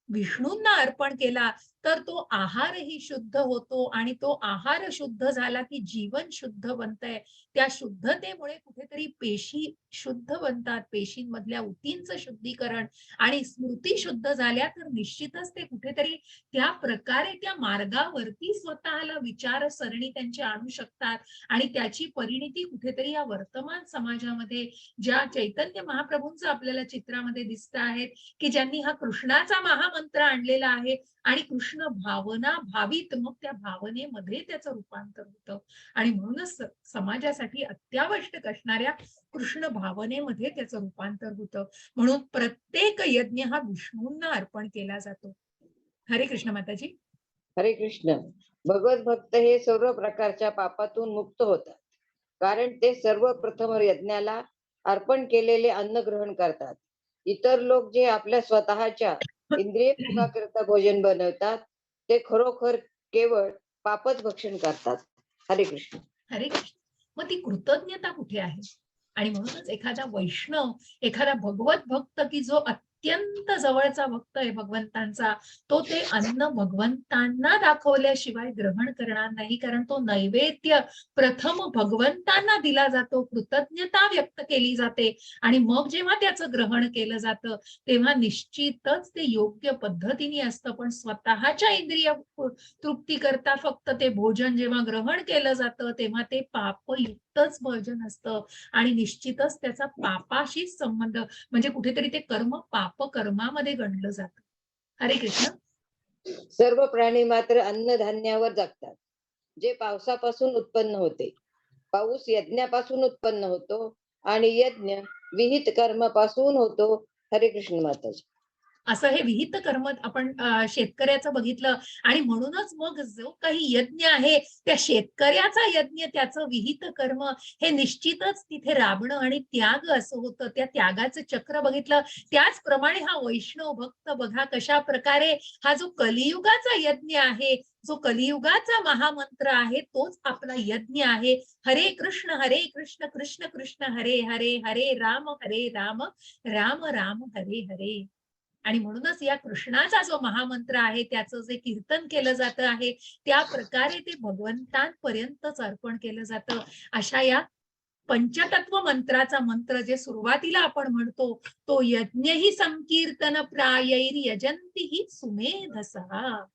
Speaker 1: विष्णूंना अर्पण केला तर तो आहारही शुद्ध होतो आणि तो आहार शुद्ध झाला की जीवन शुद्ध बनतंय. त्या शुद्धतेमुळे कुठेतरी पेशी शुद्ध बनतात, पेशींमधल्या ऊतींचं शुद्धीकरण, आणि स्मृती शुद्ध झाल्या तर निश्चितच ते कुठेतरी त्या प्रकारे त्या मार्गावरती स्वतःला विचारसरणी त्यांची आणू शकतात आणि त्याची परिणिती कुठेतरी या वर्तमान समाजामध्ये ज्या चैतन्य महाप्रभूंचं आपल्याला चित्रामध्ये दिसत आहेत की ज्यांनी हा कृष्णाचा महामंत्र आणलेला आहे आणि कृष्ण भावना भावित, मग त्या भावनेमध्ये त्याचं रूपांतर होतं. आणि म्हणूनच समाजासाठी अत्यावश्यक असणाऱ्या कृष्ण भावनेमध्ये त्याचं रूपांतर होतं. म्हणून प्रत्येक यज्ञ हा विष्णूंना अर्पण केला जातो. हरे कृष्ण माताजी.
Speaker 2: हरे कृष्ण. भगवत भक्त हे सर्व प्रकारच्या पापातून मुक्त होतात, कारण ते सर्वप्रथम यज्ञाला अर्पण केलेले अन्न ग्रहण करतात. इतर लोक जे आपल्या स्वतःच्या इंद्रिय भोगाकरिता भोजन बनवतात ते खरोखर केवळ पापच भक्षण करतात. हरे कृष्ण.
Speaker 1: हरे कृष्ण. मग ती कृतज्ञता कुठे आहे? आणि म्हणूनच एखादा वैष्णव, एखादा भगवत भक्त की जो अत्यंत जवळचा भक्त आहे भगवंतांचा, तो ते अन्न भगवंतांना दाखवल्याशिवाय ग्रहण करणार नाही. कारण तो नैवेद्य प्रथम भगवंतांना दिला जातो, कृतज्ञता व्यक्त केली जाते आणि मग जेव्हा त्याचं ग्रहण केलं जातं तेव्हा निश्चितच ते योग्य पद्धतीने असतं. पण स्वतःच्या इंद्रिय तृप्ती करता फक्त ते भोजन जेव्हा ग्रहण केलं जातं तेव्हा ते पापयुक्तच भोजन असतं आणि निश्चितच त्याचा पापाशीच संबंध, म्हणजे कुठेतरी ते कर्म पाप कर्मामध्ये गणलं जातं. हरे कृष्ण.
Speaker 2: सर्व प्राणी मात्र अन्नधान्यावर जगतात, जे पावसापासून उत्पन्न होते. पाऊस यज्ञापासून उत्पन्न होतो आणि यज्ञ विहित कर्मापासून होतो. हरे कृष्ण माताजी.
Speaker 1: असं हे विहित कर्म आपण शेतकऱ्याचं बघितलं आणि म्हणूनच मग जो काही यज्ञ आहे त्या शेतकऱ्याचा यज्ञ, त्याचं विहित कर्म हे निश्चितच तिथे राबणं आणि त्याग असं होतं. त्या त्यागाचं चक्र बघितलं. त्याचप्रमाणे हा वैष्णव भक्त बघा कशा प्रकारे हा जो कलियुगाचा यज्ञ आहे, जो कलियुगाचा महामंत्र आहे तोच आपला यज्ञ आहे. हरे कृष्ण कृष्ण कृष्ण हरे हरे, हरे राम राम राम हरे हरे. आणि म्हणूनच या कृष्णाचा जो महामंत्र आहे त्याचं जे कीर्तन केलं जातं आहे त्या प्रकारे ते भगवंतांपर्यंतच अर्पण केलं जातं. अशा या पंचतत्व मंत्राचा मंत्र जे सुरुवातीला आपण म्हणतो तो यज्ञ ही संकीर्तन प्रायैर यजंती ही सुमेधसः.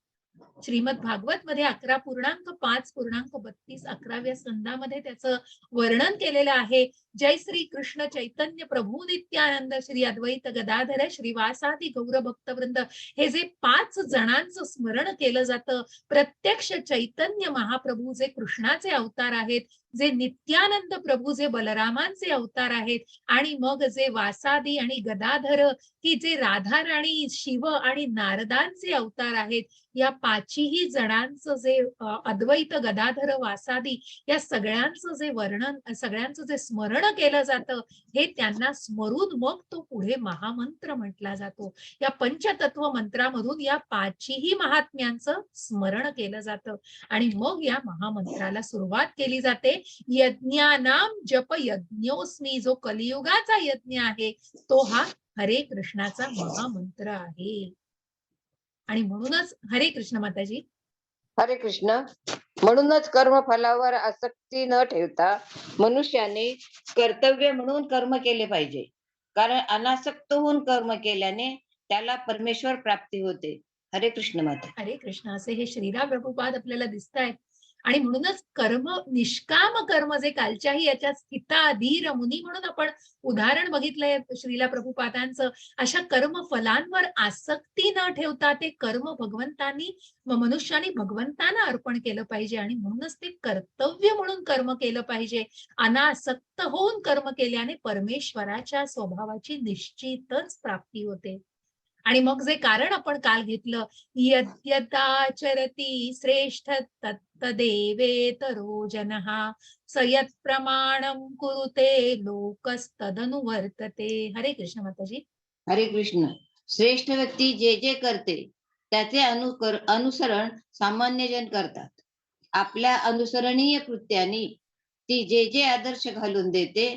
Speaker 1: श्रीमद भागवत मध्ये 11.5.32 11व्या स्कंदामध्ये त्याचं वर्णन केलेलं आहे. जय श्री कृष्ण चैतन्य प्रभू नित्यानंद श्री अद्वैत गदाधर श्रीवासादि गौर भक्तवृंद, हे जे 5 जणांचं स्मरण केलं जातं. प्रत्यक्ष चैतन्य महाप्रभू जे कृष्णाचे अवतार आहेत, जे नित्यानंद प्रभू जे बलरामांचे अवतार आहेत आणि मग जे वासादी आणि गदाधर की जे राधाराणी शिव आणि नारदांचे अवतार आहेत, या 5ही जणांचं जे अद्वैत गदाधर वासादी या सगळ्यांचं जे वर्णन, सगळ्यांचं जे स्मरण केलं जातं हे त्यांना स्मरून मग तो पुढे महामंत्र म्हटला जातो. या पंचतत्व मंत्रामधून या 5ही महात्म्यांचं स्मरण केलं जातं आणि मग या महामंत्राला सुरुवात केली जाते. यज्ञानाम जप यज्ञोस्मी, जो कलियुगाचा यज्ञ आहे तो हा हरे कृष्णाचा महामंत्र आहे. आणि म्हणूनच हरे कृष्ण माताजी.
Speaker 2: हरे कृष्ण. म्हणूनच कर्मफलावर आसक्ती न ठेवता मनुष्याने कर्तव्य म्हणून कर्म केले पाहिजे. कारण अनासक्त होऊन कर्म केल्याने त्याला परमेश्वर प्राप्ती होते. हरे कृष्ण माता.
Speaker 1: हरे कृष्ण. असे हे श्रीराम प्रभुपाद आपल्याला दिसत आहेत. आणि म्हणूनच कर्म, निष्काम कर्म जे कालच्याही याच्यात स्थिता धीर मुनी म्हणून आपण उदाहरण बघितलंय श्रीला प्रभुपादांचं, अशा कर्म फलांवर आसक्ती न ठेवता ते कर्म भगवंतांनी मनुष्याने भगवंतांना अर्पण केलं पाहिजे आणि म्हणूनच ते कर्तव्य म्हणून कर्म केलं पाहिजे. अनासक्त होऊन कर्म केल्याने परमेश्वराच्या स्वभावाची निश्चितच प्राप्ती होते. आणि मग जे कारण आपण काल घेतलं, यद्यदाचरती श्रेष्ठ तत्तदेवेतरो जनः सयत् प्रमाणं कुरुते लोकस्तदनुवर्तते. हरे कृष्ण माताजी.
Speaker 2: हरे कृष्ण. श्रेष्ठ व्यक्ती जे जे करते त्याचे अनुसरण सामान्य जन करतात. आपल्या अनुसरणीय कृत्यानी ती जे जे आदर्श घालून देते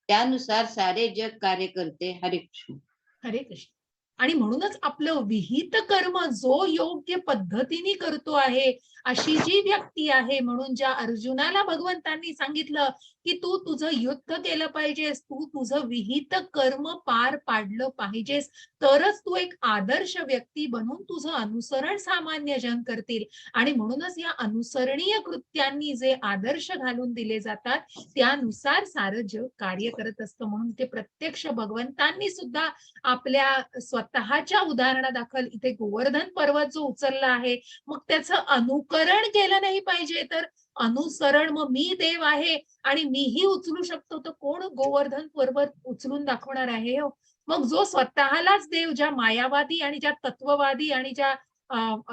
Speaker 2: त्यानुसार सारे जग कार्य करते. हरे कृष्ण.
Speaker 1: हरे कृष्ण. आणि म्हणूनच आपलं विहित कर्म जो योग्य पद्धतीने करतो आहे अशी जी व्यक्ती आहे, म्हणून ज्या अर्जुनाला भगवंतांनी सांगितलं की तू तुझं युद्ध केलं पाहिजेस, तू तुझं विहित कर्म पार पाडलं पाहिजेस, तरच तू एक आदर्श व्यक्ती बनून तुझं अनुसरण सामान्य जन करतील. आणि म्हणूनच या अनुसरणीय कृत्यांनी जे आदर्श घालून दिले जातात त्यानुसार सारं जग कार्य करत असतं. म्हणून ते प्रत्यक्ष भगवंतांनी सुद्धा आपल्या स्वतःच्या उदाहरणादाखल इथे गोवर्धन पर्वत जो उचलला आहे, मग त्याचं अनुकरण केलं नाही पाहिजे, तर अनुसरण, मग मी देव आहे आणि मीही उचलू शकतो, तर कोण गोवर्धन पर्वत उचलून दाखवणार आहे हो? मग जो स्वतःलाच देव, ज्या मायावादी आणि ज्या तत्ववादी आणि ज्या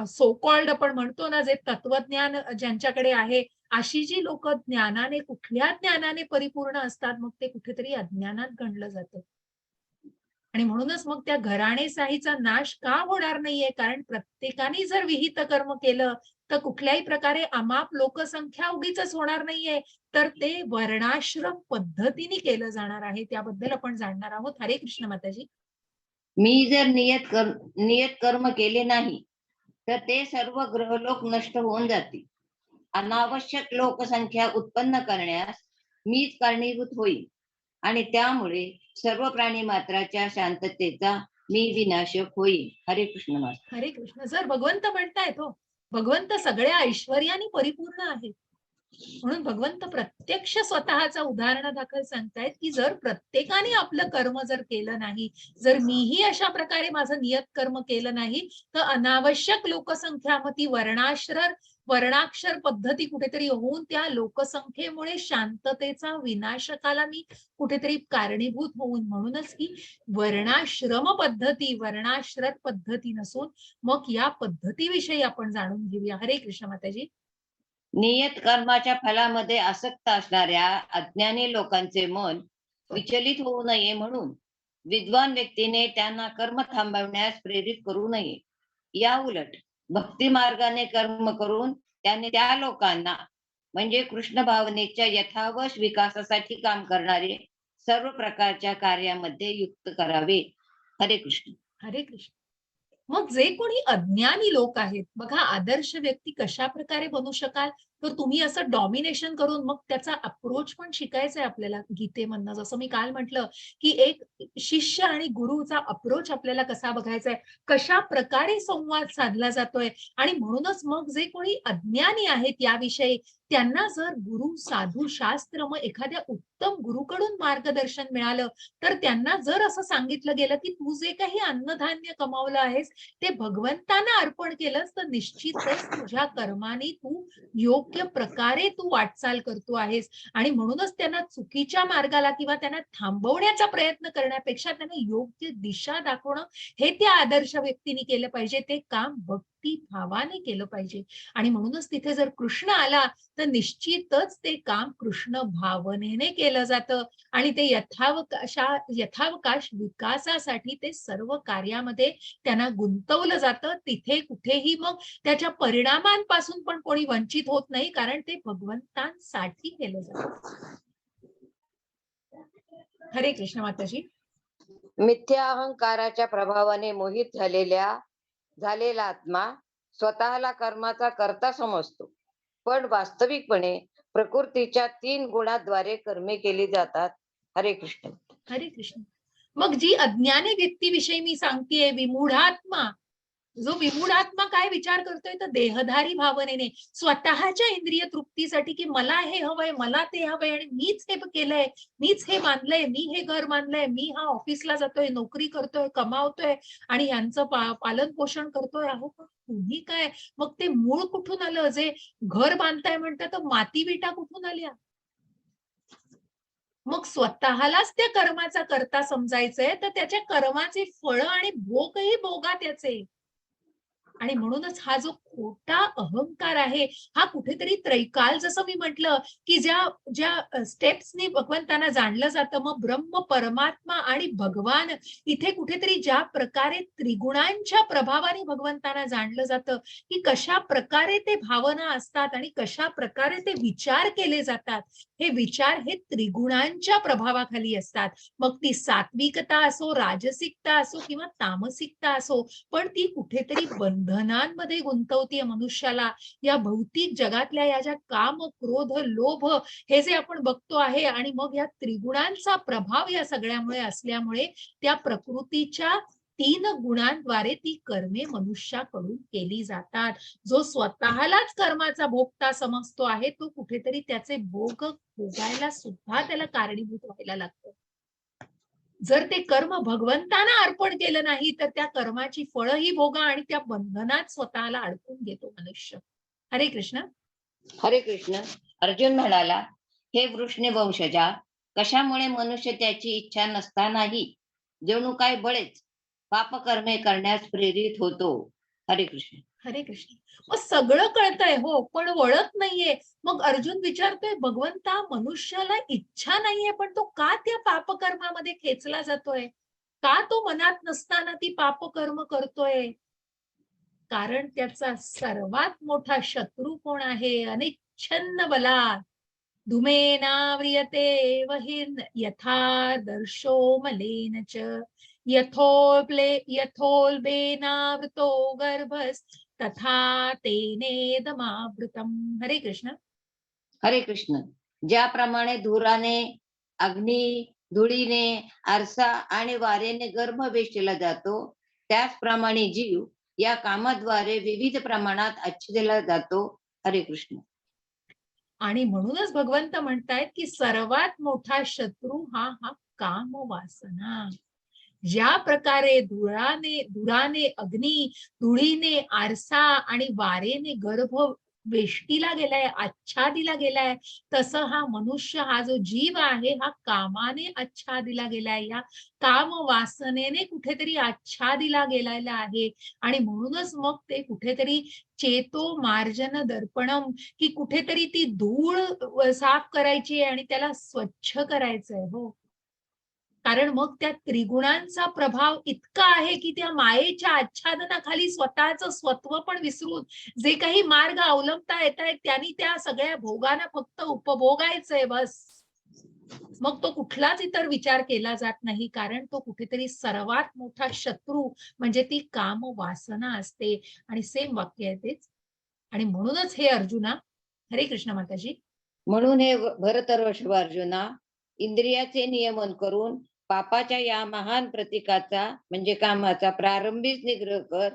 Speaker 1: सो कॉल्ड आपण म्हणतो ना, जे तत्वज्ञान ज्यांच्याकडे आहे, अशी जी लोक ज्ञानाने, कुठल्या ज्ञानाने परिपूर्ण असतात, मग ते कुठेतरी अज्ञानात गणलं जातं. आणि म्हणूनच मग त्या घराणेशाहीचा नाश का होणार नाहीये, कारण प्रत्येकाने जर विहित कर्म केलं तर कुठल्याही प्रकारे अमाप लोकसंख्या उगीच होणार नाहीये, तर ते वर्णाश्रम पद्धतीने केलं जाणार आहे. त्याबद्दल आपण जाणणार आहोत. हरे कृष्ण माताजी.
Speaker 2: मी जर नियत कर्म केले नाही तर ते सर्व ग्रहलोक नष्ट होऊन जातील. अनावश्यक लोकसंख्या उत्पन्न करण्यास मीच कारणीभूत होईल आणि त्यामुळे सर्व प्राणी मात्राच्या शांततेचा मी विनाशक होईल. हरे कृष्ण माता.
Speaker 1: हरे कृष्ण. जर भगवंत म्हणतायत हो, भगवंत सगळ्या ऐश्वर्याने परिपूर्ण आहे. म्हणून भगवंत प्रत्यक्ष स्वतःचा उदाहरणादाखल सांगतायत की जर प्रत्येकाने आपलं कर्म जर केलं नाही, जर मीही अशा प्रकारे माझं नियत कर्म केलं नाही, तर अनावश्यक लोकसंख्या मग ती वर्णाक्षर पद्धती कुठेतरी होऊन त्या लोकसंख्येमुळे शांततेचा विनाशकाला मी कुठेतरी कारणीभूत होऊन, म्हणूनच ही वर्णाश्रम पद्धती वर्णाश्रम पद्धती नसून मग या पद्धतीविषयी आपण जाणून घेऊया. हरे कृष्ण माताजी.
Speaker 2: नियत कर्माच्या फलामध्ये आसक्त असणाऱ्या अज्ञानी लोकांचे मन विचलित होऊ नये म्हणून विद्वान व्यक्तीने त्यांना कर्म थांबवण्यास प्रेरित करू नये. या उलट भक्ती मार्गाने कर्म करून त्याने त्या लोकांना म्हणजे कृष्ण भावनेच्या यथावश विकासासाठी काम करणारे सर्व प्रकारच्या कार्यामध्ये युक्त करावे. हरे कृष्ण.
Speaker 1: हरे कृष्ण. मग जे कोणी अज्ञानी लोक आहेत बघा, आदर्श व्यक्ती कशा प्रकारे बनू शकाल, तर तुम्ही असं डॉमिनेशन करून मग त्याचा अप्रोच पण शिकायचा आहे आपल्याला गीतेमधनं. जसं मी काल म्हटलं की एक शिष्य आणि गुरुचा अप्रोच आपल्याला कसा बघायचा आहे, कशा प्रकारे संवाद साधला जातोय. आणि म्हणूनच मग जे कोणी अज्ञानी आहेत याविषयी, त्यांना जर गुरु साधू शास्त्र मग एखाद्या उत्तम गुरुकडून मार्गदर्शन मिळालं, तर त्यांना जर असं सांगितलं गेलं की तू जे काही अन्नधान्य कमावलं आहेस ते भगवंतांना अर्पण केलंस, तर निश्चितच तुझ्या कर्माने तू योग्य प्रकारे तू वाटचाल करतो आहेस. आणि म्हणूनच त्यांना चुकीच्या मार्गाला किंवा त्यांना थांबवण्याचा प्रयत्न करण्यापेक्षा त्यांना योग्य दिशा दाखवणं हे त्या आदर्श व्यक्तीने केलं पाहिजे. ते काम भक्ती भावाने केलं पाहिजे. आणि म्हणूनच तिथे जर कृष्ण आला तर निश्चितच ते काम कृष्ण भावनेने केलं जातं आणि ते यथावकाश विकासासाठी ते सर्व कार्यामध्ये त्यांना गुंतवलं जातं. तिथे कुठेही मग त्याच्या परिणामांपासून पण कोणी वंचित होत नाही, कारण ते भगवंतांसाठी केलं जातं. हरे कृष्ण माताजी.
Speaker 2: मिथ्या अहंकाराच्या प्रभावाने मोहित झालेला आत्मा स्वतःला कर्माचा कर्ता समजतो, पण वास्तविकपणे प्रकृतीच्या 3 गुणांद्वारे कर्मे केली जातात. हरे कृष्ण.
Speaker 1: हरे कृष्ण. मग जी अज्ञानी व्यक्तीविषयी मी सांगतेय, विमूढात्मा, जो विमूढात्मा काय विचार करतोय, तर देहधारी भावनेने स्वतःच्या इंद्रिय तृप्तीसाठी की मला हे हवंय, मला ते हवंय आणि मीच हे केलंय, मीच हे बांधलंय, मी हे घर बांधलंय, मी हा ऑफिसला जातोय, नोकरी करतोय, कमावतोय आणि यांचं पालन पोषण करतोय. अहो पण तुम्ही काय, मग ते मूळ कुठून आलं? जे घर बांधताय म्हणतात तर माती विटा कुठून आल्या? मग स्वतःलाच त्या कर्माचा कर्ता समजायचंय, तर त्याच्या कर्माचे फळ आणि भोगही भोगा त्याचे. आणि म्हणूनच हा जो खोटा अहंकार आहे, हा कुठेतरी त्रैकाल, जसं मी म्हटलं की ज्या ज्या स्टेप्सनी भगवंतांना जाणलं जातं, मग ब्रह्म परमात्मा आणि भगवान इथे कुठेतरी ज्या प्रकारे त्रिगुणांच्या प्रभावाने भगवंतांना जाणलं जातं, की कशा प्रकारे ते भावना असतात आणि कशा प्रकारे ते विचार केले जातात. हे विचार हे त्रिगुणांच्या प्रभावाखाली असतात. मग ती सात्विकता असो, राजसिकता असो किंवा तामसिकता असो, पण ती कुठेतरी बंधनांमध्ये गुंतवतीये मनुष्याला. या भौतिक जगातल्या या ज्या काम, क्रोध, लोभ हे जे आपण बघतो आहे, आणि मग या त्रिगुणांचा प्रभाव या सगळ्यामुळे असल्यामुळे त्या प्रकृतीच्या 3 गुणांद्वारे ती कर्मे मनुष्याकडून केली जातात. जो स्वतःलाच कर्माचा भोगता समजतो आहे, तो कुठेतरी त्याचे भोग भोगायला सुद्धा त्याला कारणीभूत व्हायला लागतं. जर ते कर्म भगवंतांना अर्पण केलं नाही, तर त्या कर्माची फळही भोगा आणि त्या बंधनात स्वतःला अडकून घेतो मनुष्य. हरे कृष्ण.
Speaker 2: हरे कृष्ण. अर्जुन म्हणाला, हे वृष्णी वंशजा, कशामुळे मनुष्य त्याची इच्छा नसतानाही जणू काय बळेच पापकर्मे करण्यास प्रेरित होतो. हरे कृष्ण.
Speaker 1: हरे कृष्ण. मग सगळं कळतंय हो, पण वळत नाहीये. मग अर्जुन विचारतोय, भगवंता, मनुष्याला इच्छा नाहीये, पण तो का त्या पापकर्मामध्ये खेचला जातोय? का तो मनात नसताना ती पापकर्म करतोय? कारण त्याचा सर्वात मोठा शत्रू कोण आहे? अनिच्छन्न बलात् धूमेनाव्रियते वहिन् यथा दर्शो मलेन च यथोल्बेनावृतो गर्भस् तथा तेनेदमावृतम. हरे कृष्ण.
Speaker 2: हरे कृष्ण. ज्याप्रमाणे धुराने, अग्नी, धुळीने, आरसा आणि वारेने गर्भ वेष्टीला जातो, त्याचप्रमाणे जीव या कामाद्वारे विविध प्रमाणात आच्छादिला जातो. हरे कृष्ण.
Speaker 1: आणि म्हणूनच भगवंत म्हणतायत की सर्वात मोठा शत्रू हा काम वासना. ज्या प्रकारे धुराने, अग्नी, धुळीने, आरसा आणि वारेने गर्भ वेष्टीला गेलाय, आच्छादिला गेलाय, तसं हा मनुष्य, हा जो जीव आहे, हा कामाने आच्छादिला गेलाय, या काम वासनेने कुठेतरी आच्छादिला गेलेला आहे. आणि म्हणूनच मग ते कुठेतरी चेतो मार्जन दर्पणम, की कुठेतरी ती धूळ साफ करायची आणि त्याला स्वच्छ करायचंय. हो, कारण मग त्या त्रिगुणांचा प्रभाव इतका आहे की त्या मायेच्या आच्छादनाखाली स्वतःचं स्वत्व पण विसरून जे काही मार्ग अवलंबता येत आहेत त्यांनी त्या सगळ्या भोगांना फक्त उपभोगायचंय बस. मग तो कुठलाच इतर विचार केला जात नाही, कारण तो कुठेतरी सर्वात मोठा शत्रू म्हणजे ती काम वासना असते. आणि सेम वाक्य आहे तेच. आणि म्हणूनच हे अर्जुना, हरे कृष्ण माताजी.
Speaker 2: म्हणून हे भरतर्षभ अर्जुना, इंद्रियाचे नियमन करून पापाच्या या महान प्रतीकाचा म्हणजे कामाचा प्रारंभीच निग्रह कर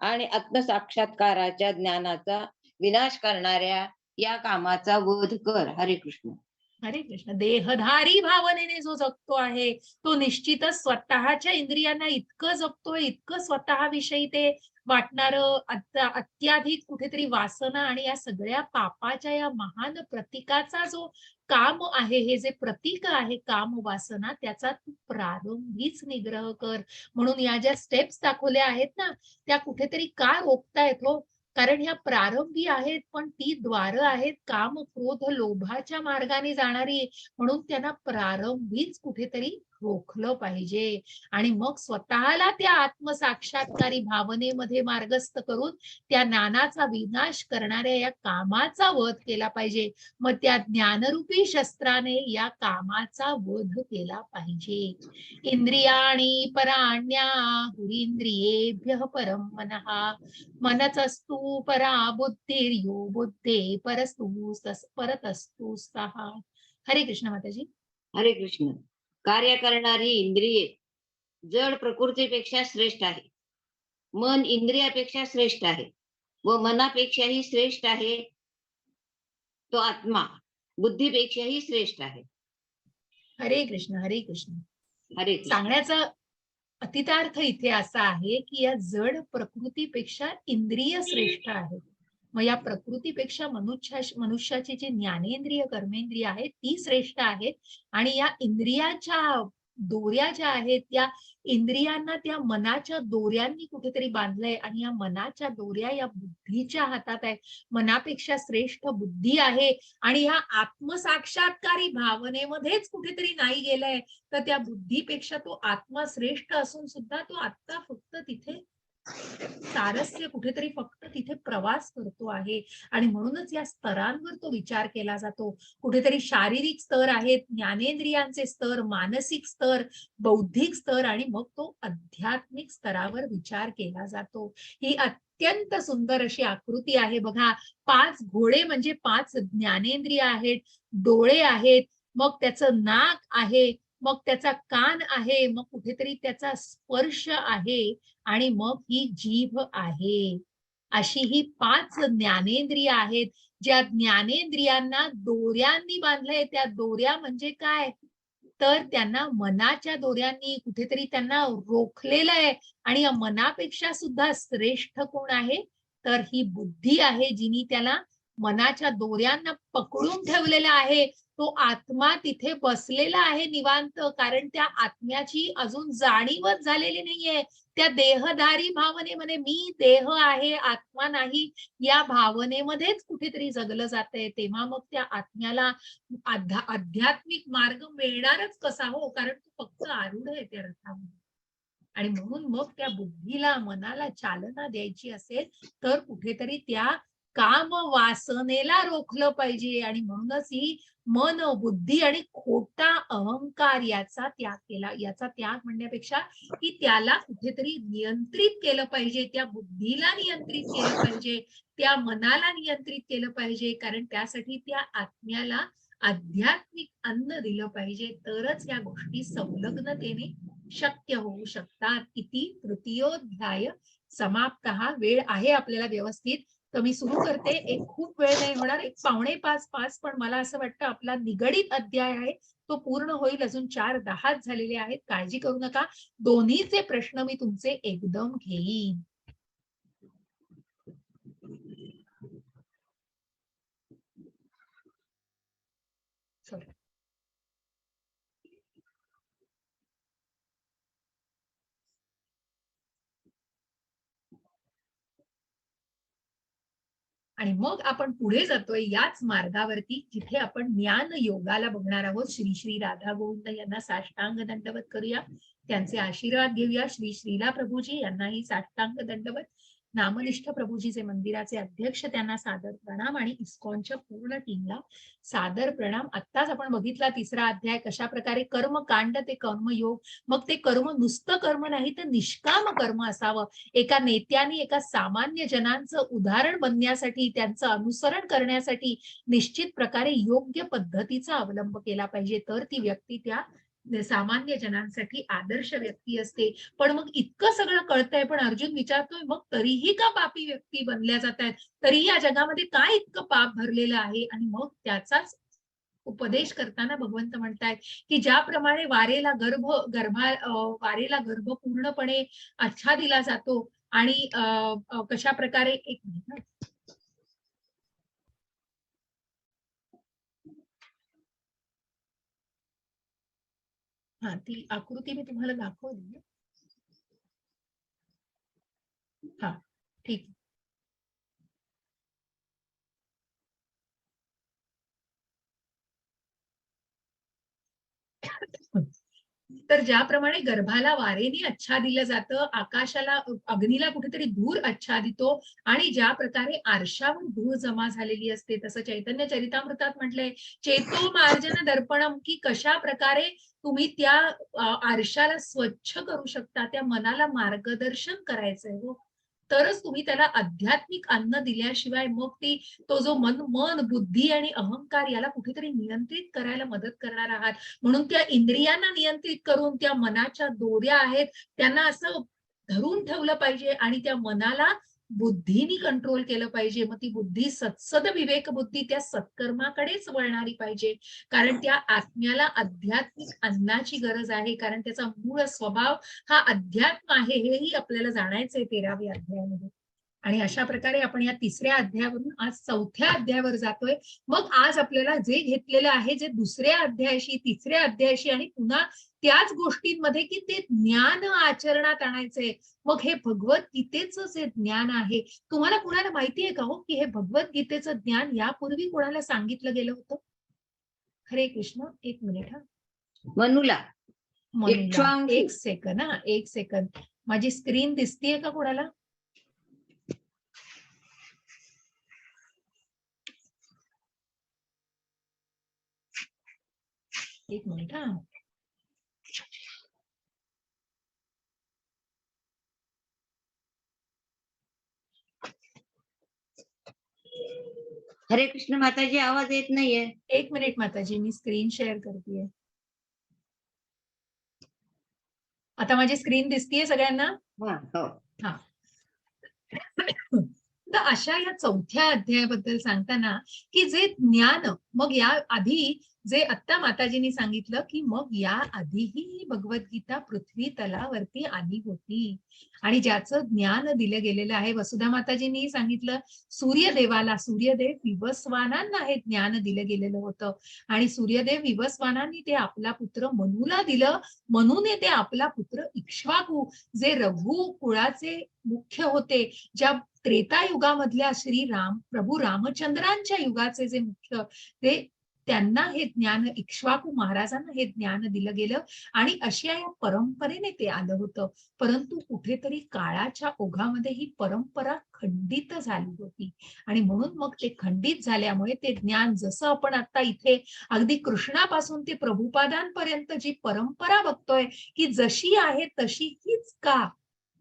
Speaker 2: आणि आत्मसाक्षात्काराच्या ज्ञानाचा विनाश करणाऱ्या या कामाचा वध कर. हरे कृष्ण.
Speaker 1: हरे कृष्ण. देहधारी भावनेने जो जगतो आहे तो निश्चितच स्वतःच्या इंद्रियांना इतकं जगतोय, इतकं स्वतःविषयी ते वाटणारं अत्याधिक कुठेतरी वासना आणि या सगळ्या पापाच्या या महान प्रतीकाचा जो काम आहे, हे जे प्रतीक आहे काम वासना, त्याचा तू प्रारंभीच निग्रह कर. म्हणून या ज्या स्टेप्स दाखवल्या आहेत ना, त्या कुठेतरी का रोखतायत हो? कारण ह्या प्रारंभी आहेत, पण ती द्वारं आहेत काम, क्रोध, लोभाच्या मार्गाने जाणारी, म्हणून त्यांना प्रारंभीच कुठेतरी रोखलं पाहिजे. आणि मग स्वतःला त्या आत्मसाक्षात्कारी भावनेमध्ये मार्गस्थ करून त्या ज्ञानाचा विनाश करणाऱ्या या कामाचा वध केला पाहिजे. मग त्या ज्ञानरूपी शस्त्राने या कामाचा वध केला पाहिजे. इंद्रियाणी पराण्याहुरींद्रियेभ्यः परम मनः मनसस्तु परा बुद्धिर्यो बुद्धे परतस्तु सहा. हरे कृष्ण माताजी.
Speaker 2: हरे कृष्ण. कार्य करणारी इंद्रिये जड प्रकृतीपेक्षा श्रेष्ठ आहे. मन इंद्रियापेक्षा श्रेष्ठ आहे व मनापेक्षाही श्रेष्ठ आहे तो आत्मा बुद्धीपेक्षाही श्रेष्ठ आहे.
Speaker 1: हरे कृष्ण. हरे कृष्ण.
Speaker 2: हरे कृष्ण.
Speaker 1: सांगण्याचा अतितार्थ इथे असा आहे की या जड प्रकृतीपेक्षा इंद्रिय श्रेष्ठ आहेत. मग या प्रकृतीपेक्षा मनुष्याची जी ज्ञानेंद्रिय कर्मेंद्रिय आहेत ती श्रेष्ठ आहेत. आणि या इंद्रियाच्या दोऱ्या ज्या आहेत त्या इंद्रियांना त्या मनाच्या दोऱ्यांनी कुठेतरी बांधलंय आणि या मनाच्या दोऱ्या या बुद्धीच्या हातात आहेत. मनापेक्षा श्रेष्ठ बुद्धी आहे आणि ह्या आत्मसाक्षात्कारी भावनेमध्येच कुठेतरी नाही गेलाय, तर त्या बुद्धीपेक्षा तो आत्मा श्रेष्ठ असून सुद्धा तो आत्ता फक्त तिथे सारस्य कुठेतरी फक्त तिथे प्रवास करतो आहे. आणि म्हणूनच या स्तरांवर तो विचार केला जातो. कुठेतरी शारीरिक स्तर आहेत, ज्ञानेंद्रियांचे स्तर, मानसिक स्तर, बौद्धिक स्तर आणि मग तो आध्यात्मिक स्तरावर विचार केला जातो. ही अत्यंत सुंदर अशी आकृती आहे बघा. 5 घोडे म्हणजे 5 ज्ञानेंद्रिय आहेत, डोळे आहेत, मग त्याचं नाक आहे, मग त्याचा कान आहे, मग कुठेतरी त्याचा स्पर्श आहे आणि मग ही जीभ आहे. अशी ही 5 ज्ञानेंद्रिय आहेत, ज्या ज्ञानेंद्रियांना दोऱ्यांनी बांधलंय. त्या दोऱ्या म्हणजे काय, तर त्यांना मनाच्या दोऱ्यांनी कुठेतरी त्यांना रोखलेलं आहे. आणि या मनापेक्षा सुद्धा श्रेष्ठ कोण आहे, तर ही बुद्धी आहे, जिनी त्याला मनाच्या दोऱ्यांना पकडून ठेवलेला आहे. तो आत्मा तिथे बसलेला आहे निवांत, कारण त्या आत्म्याची अजून जाणीवच झालेली नाहीये. त्या देहधारी भावनेमध्ये मी देह आहे आत्मा नाही या भावनेमध्येच कुठेतरी जगलं जातंय. तेव्हा मग त्या आत्म्याला आध्यात्मिक मार्ग मिळणारच कसा हो, कारण तो फक्त आरूढ आहे त्या रथामध्ये. आणि म्हणून मग त्या बुद्धीला मनाला चालना द्यायची असेल तर कुठेतरी त्या काम वासनेला रोखलं पाहिजे. आणि म्हणूनच ही मन, बुद्धी आणि खोटा अहंकार याचा त्याग केला. याचा त्याग म्हणण्यापेक्षा की त्याला कुठेतरी नियंत्रित केलं पाहिजे, त्या बुद्धीला नियंत्रित केलं पाहिजे, त्या मनाला नियंत्रित केलं पाहिजे. कारण त्यासाठी त्या आत्म्याला आध्यात्मिक अन्न दिलं पाहिजे, तरच या गोष्टी संलग्नतेने शक्य होऊ शकतात. इति तृतीयोध्याय समाप्तः. वेळ आहे आपल्याला व्यवस्थित, तर मी सुरू करते. एक खूप वेळ नाही होणार, एक 4:45 पण मला असं वाटतं आपला निगडीत अध्याय आहे तो पूर्ण होईल. अजून 4:10 झालेले आहेत. काळजी करू नका, दोन्हीचे प्रश्न मी तुमचे एकदम घेईन. चला. आणि मग आपण पुढे जातोय याच मार्गावरती, जिथे आपण ज्ञान योगाला बघणार आहोत. श्री श्री राधा गोविंद यांना साष्टांग दंडवत करूया, त्यांचे आशीर्वाद घेऊया. श्री श्रीला प्रभूजी यांनाही साष्टांग दंडवत. नामनिष्ठ प्रभूजीचे मंदिराचे अध्यक्ष त्यांना सादर प्रणाम आणि इस्कॉनच्या पूर्ण टीमला सादर प्रणाम. आत्ताच आपण बघितला तिसरा अध्याय, कशा प्रकारे कर्मकांड ते कर्मयोग. मग ते कर्म नुसतं कर्म नाही तर निष्काम कर्म असावं. एका नेत्याने एका सामान्य जनांचं उदाहरण बनण्यासाठी, त्यांचं अनुसरण करण्यासाठी निश्चित प्रकारे योग्य पद्धतीचा अवलंब केला पाहिजे, तर ती व्यक्ती त्या सामान्य जनांसाठी आदर्श व्यक्ती असते. पण मग इतकं सगळं कळतंय, पण अर्जुन विचारतोय मग तरीही का पापी व्यक्ती बनल्या जात आहेत, तरी या जगामध्ये काय इतकं पाप भरलेलं आहे. आणि मग त्याचाच उपदेश करताना भगवंत म्हणतायत की ज्याप्रमाणे वारेला गर्भ पूर्णपणे आच्छादिला जातो आणि कशा प्रकारे, एक मिनिट, हा ती आकृती मी तुम्हाला दाखवली. हा ठीक. तर ज्याप्रमाणे गर्भाला वारेने आच्छादिलं जातं, आकाशाला अग्नीला कुठेतरी धूर आच्छादितो, आणि ज्या प्रकारे आरशावर धूळ जमा झालेली असते, तसं चैतन्य चरितामृतात म्हटलंय चेतो मार्जन दर्पणम, की कशा प्रकारे तुम्ही त्या आरशाला स्वच्छ करू शकता, त्या मनाला मार्गदर्शन करायचंय हो, तरच तुम्ही त्याला आध्यात्मिक अन्न दिल्याशिवाय मग ती तो जो मन बुद्धी आणि अहंकार याला कुठेतरी नियंत्रित करायला मदत करणार आहात. म्हणून त्या इंद्रियांना नियंत्रित करून त्या मनाच्या दोऱ्या आहेत त्यांना असं धरून ठेवलं पाहिजे आणि त्या मनाला बुद्धीनी कंट्रोल केलं पाहिजे. मग ती बुद्धी सत्सद विवेक बुद्धी त्या सत्कर्माकडेच वळणारी पाहिजे, कारण त्या आत्म्याला आध्यात्मिक अन्नाची गरज आहे, कारण त्याचा मूळ स्वभाव हा अध्यात्म आहे, हेही आपल्याला जाणायचंय 13व्या अध्यायामध्ये. आणि अशा प्रकारे आपण या तिसऱ्या अध्यायावरून आज चौथ्या अध्यायावर जातोय. मग आज आपल्याला जे घेतलेलं आहे, जे दुसऱ्या अध्यायाशी, तिसऱ्या अध्यायाशी आणि पुन्हा त्याच गोष्टींमध्ये की ते ज्ञान आचरणात आणायचंय. मग हे भगवद्गीतेचं जे ज्ञान आहे, तुम्हाला कुणाला माहिती आहे का हो की हे भगवद्गीतेचं ज्ञान यापूर्वी कोणाला सांगितलं गेलं होतं? हरे कृष्ण. एक मिनिट हा.
Speaker 2: मनुला.
Speaker 1: मनुला. एक सेकंद हा, एक सेकंद. माझी स्क्रीन दिसतीये का कोणाला? एक मिनिट हा.
Speaker 2: हरे कृष्ण माताजी, आवाज येत नाहीये.
Speaker 1: एक मिनिट माताजी, मी स्क्रीन शेअर करतेय. आता माझी स्क्रीन दिसतीये सगळ्यांना? हा. तर अशा या चौथ्या अध्यायाबद्दल सांगताना की जे ज्ञान, मग या आधी जे आत्ता माताजींनी सांगितलं की मग या आधीही भगवद्गीता पृथ्वी तलावरती आली होती आणि ज्याचं ज्ञान दिलं गेलेलं आहे. वसुधा माताजींनी सांगितलं सूर्यदेवाला, सूर्यदेव विवस्वानांना हे ज्ञान दिलं गेलेलं होतं आणि सूर्यदेव विवस्वानांनी ते आपला पुत्र मनूला दिलं. मनूने ते आपला पुत्र इक्ष्वाकू, जे रघु कुळाचे मुख्य होते, ज्या त्रेतायुगामधल्या प्रभू रामचंद्रांच्या युगाचे जे मुख्य, त्यांना हे ज्ञान, इक्ष्वाकू महाराजांना हे ज्ञान दिलं गेलं आणि अशा या परंपरेने ते आलं होतं. परंतु कुठेतरी काळाच्या ओघामध्ये ही परंपरा खंडित झाली होती आणि म्हणून मग ते खंडित झाल्यामुळे ते ज्ञान, जसं आपण आता इथे अगदी कृष्णापासून ते प्रभुपादांपर्यंत जी परंपरा बघतोय की जशी आहे तशी हीच का,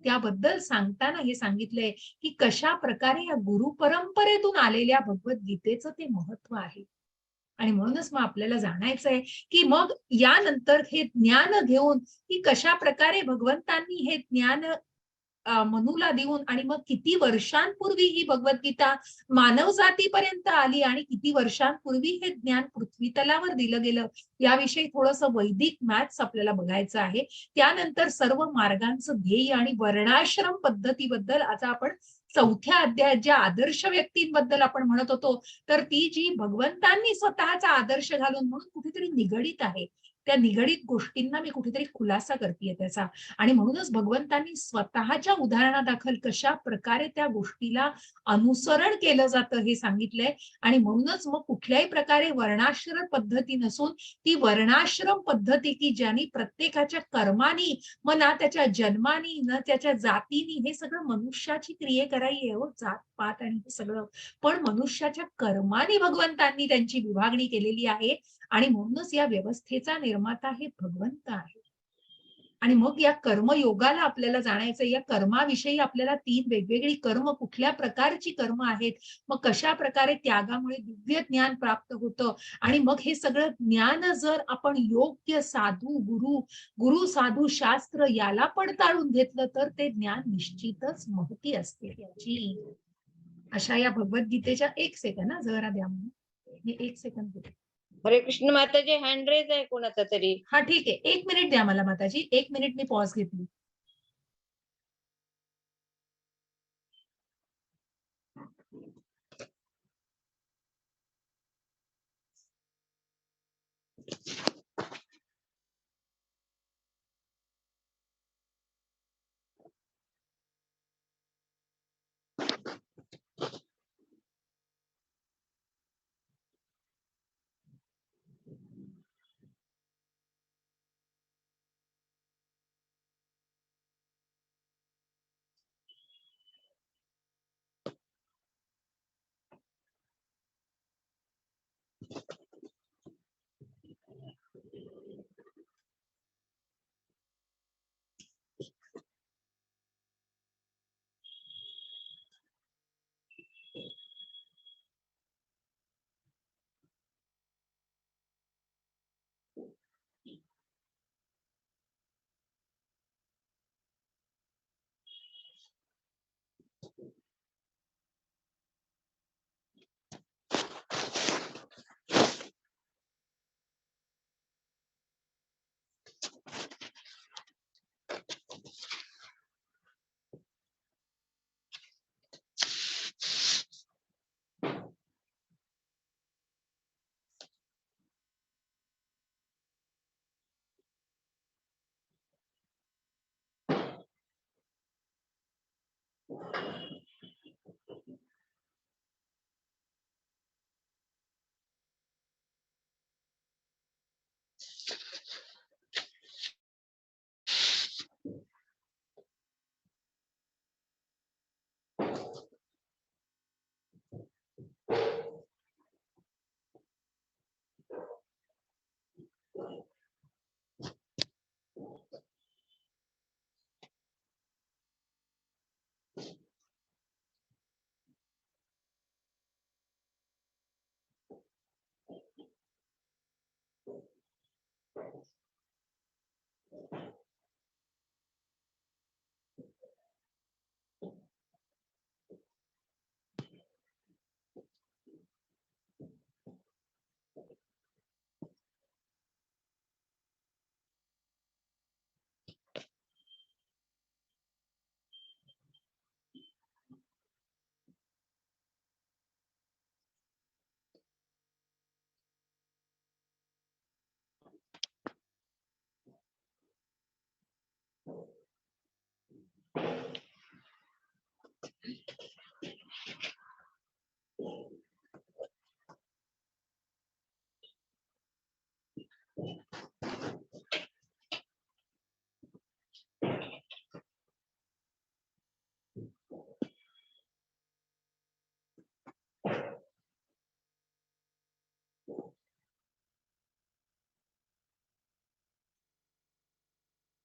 Speaker 1: त्याबद्दल सांगताना हे सांगितलंय की कशा प्रकारे या गुरु परंपरेतून आलेल्या भगवद्गीतेचं ते महत्व आहे. आणि म्हणूनच मग आपल्याला जाणायचंय की मग यानंतर हे ज्ञान घेऊन की कशा प्रकारे भगवंतांनी हे ज्ञान मनूला देऊन आणि मग किती वर्षांपूर्वी ही भगवद्गीता मानव जातीपर्यंत आली आणि किती वर्षांपूर्वी हे ज्ञान पृथ्वी तलावर दिलं गेलं, याविषयी थोडंसं वैदिक मॅथ्स आपल्याला बघायचं आहे. त्यानंतर सर्व मार्गांचं ध्येय आणि वर्णाश्रम पद्धतीबद्दल आता आपण चौथ्या अध्यायात ज्या आदर्श व्यक्तींबद्दल आपण म्हणत होतो, तर ती जी भगवंतांनी स्वतःचा आदर्श घालून म्हणून कुठेतरी निगडीत आहे, त्या निगडीत गोष्टींना मी कुठेतरी खुलासा करतेय त्याचा. आणि म्हणूनच भगवंतांनी स्वतःच्या उदाहरणादाखल कशा प्रकारे त्या गोष्टीला अनुसरण केलं जातं हे सांगितलंय. आणि म्हणूनच मग कुठल्याही प्रकारे वर्णाश्रम पद्धती नसून ती वर्णाश्रम पद्धती की ज्यांनी प्रत्येकाच्या कर्मानी, मग ना त्याच्या जन्मानी न त्याच्या जातीनी, हे सगळं मनुष्याची क्रिये कराई आहे हो, जात पात आणि हे सगळं, पण मनुष्याच्या कर्मानी भगवंतांनी त्यांची विभागणी केलेली आहे. आणि म्हणूनच या व्यवस्थेचा निर्माता हे भगवंत आहे. आणि मग या कर्मयोगाला आपल्याला जाणायचं, या कर्माविषयी आपल्याला 3 वेगवेगळी कर्म, कुठल्या प्रकारची कर्म आहेत, मग कशा प्रकारे त्यागामुळे दिव्य ज्ञान प्राप्त होतं. आणि मग हे सगळं ज्ञान जर आपण योग्य साधू गुरु साधू शास्त्र याला पडताळून घेतलं तर ते ज्ञान निश्चितच महती असते त्याची. अशा या भगवद्गीतेच्या 1 सेकंद जरा द्या म्हणून, मी 1 सेकंद देते.
Speaker 2: हरे कृष्ण माताजी, हँड रेज आहे कोणाचा तरी.
Speaker 1: हा ठीक आहे, 1 मिनिट द्या मला माताजी, 1 मिनिट मी पॉज घेतली.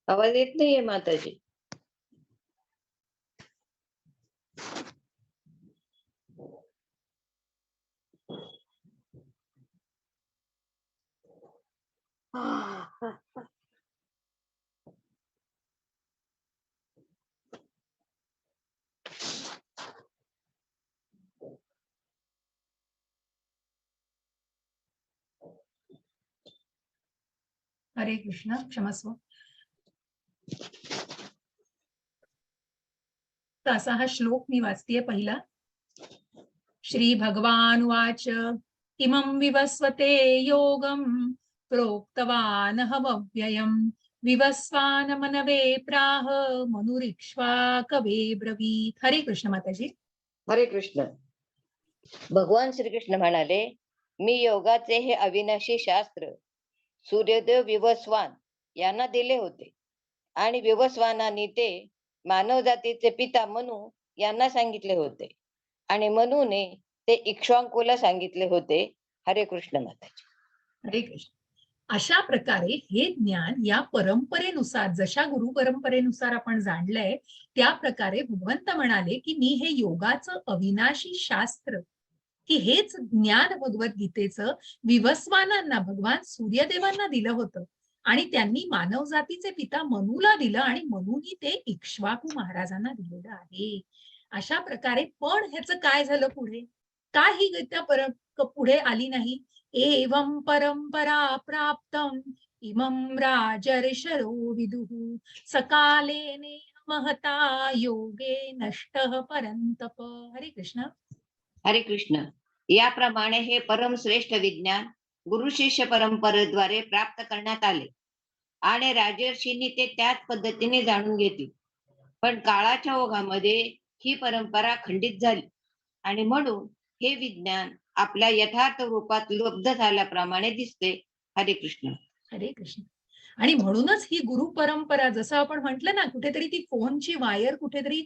Speaker 2: आवाज येत नाहीये माताजी.
Speaker 1: हरे कृष्ण, क्षमस्व. तर असा हा श्लोक मी वाचतेय पहिला. श्री भगवान वाच इमं विवस्वते योगं प्रोक्तवान हव्ययम् विवस्वान मनवे प्राह मनुरिक्ष्वा कवे ब्रवीत. हरे कृष्ण माताजी.
Speaker 2: हरे कृष्ण. भगवान श्रीकृष्ण म्हणाले, मी योगाचे हे अविनाशी शास्त्र सूर्यदेव विवस्वान यांना दिले होते आणि विवस्वानांनी ते मानव जातीचे पिता मनू यांना सांगितले होते आणि मनूने ते इक्ष्वाकुला सांगितले होते. हरे कृष्ण माताजी.
Speaker 1: हरे कृष्ण. अशा प्रकारे हे ज्ञान या परंपरेनुसार, जशा गुरु परंपरेनुसार आपण जाणलंय त्या प्रकारे भगवंत म्हणाले की मी हे योगाचं अविनाशी शास्त्र, की हेच ज्ञान भगवद्गीतेचं विवस्वानांना, भगवान सूर्यदेवांना दिलं होतं आणि त्यांनी मानव जातीचे पिता मनूला दिलं आणि मनूनी ते इक्ष्वाकू महाराजांना दिलेलं आहे. अशा प्रकारे पण ह्याचं काय झालं पुढे, का ही गीता पुढे आली नाही? एवं परंपरा प्राप्तम इमं राजर्षयो विदुः सकालेने महता योगे नष्टः परंतप. हरे कृष्ण.
Speaker 2: हरे कृष्ण. याप्रमाणे हे परमश्रेष्ठ विज्ञान गुरु शिष्य परंपरेद्वारे प्राप्त करण्यात आले आणि राजर्षींनी ते त्याच पद्धतीने जाणून घेतले. पण काळाच्या ओघामध्ये ही परंपरा खंडित झाली आणि म्हणून हे विज्ञान आपल्या यथार्थ रूपात लुप्त झाल्याप्रमाणे दिसते. हरे कृष्ण.
Speaker 1: हरे कृष्ण. आणि म्हणूनच ही गुरु परंपरा, जसं आपण म्हटलं ना, कुठेतरी ती फोनची वायर कुठेतरी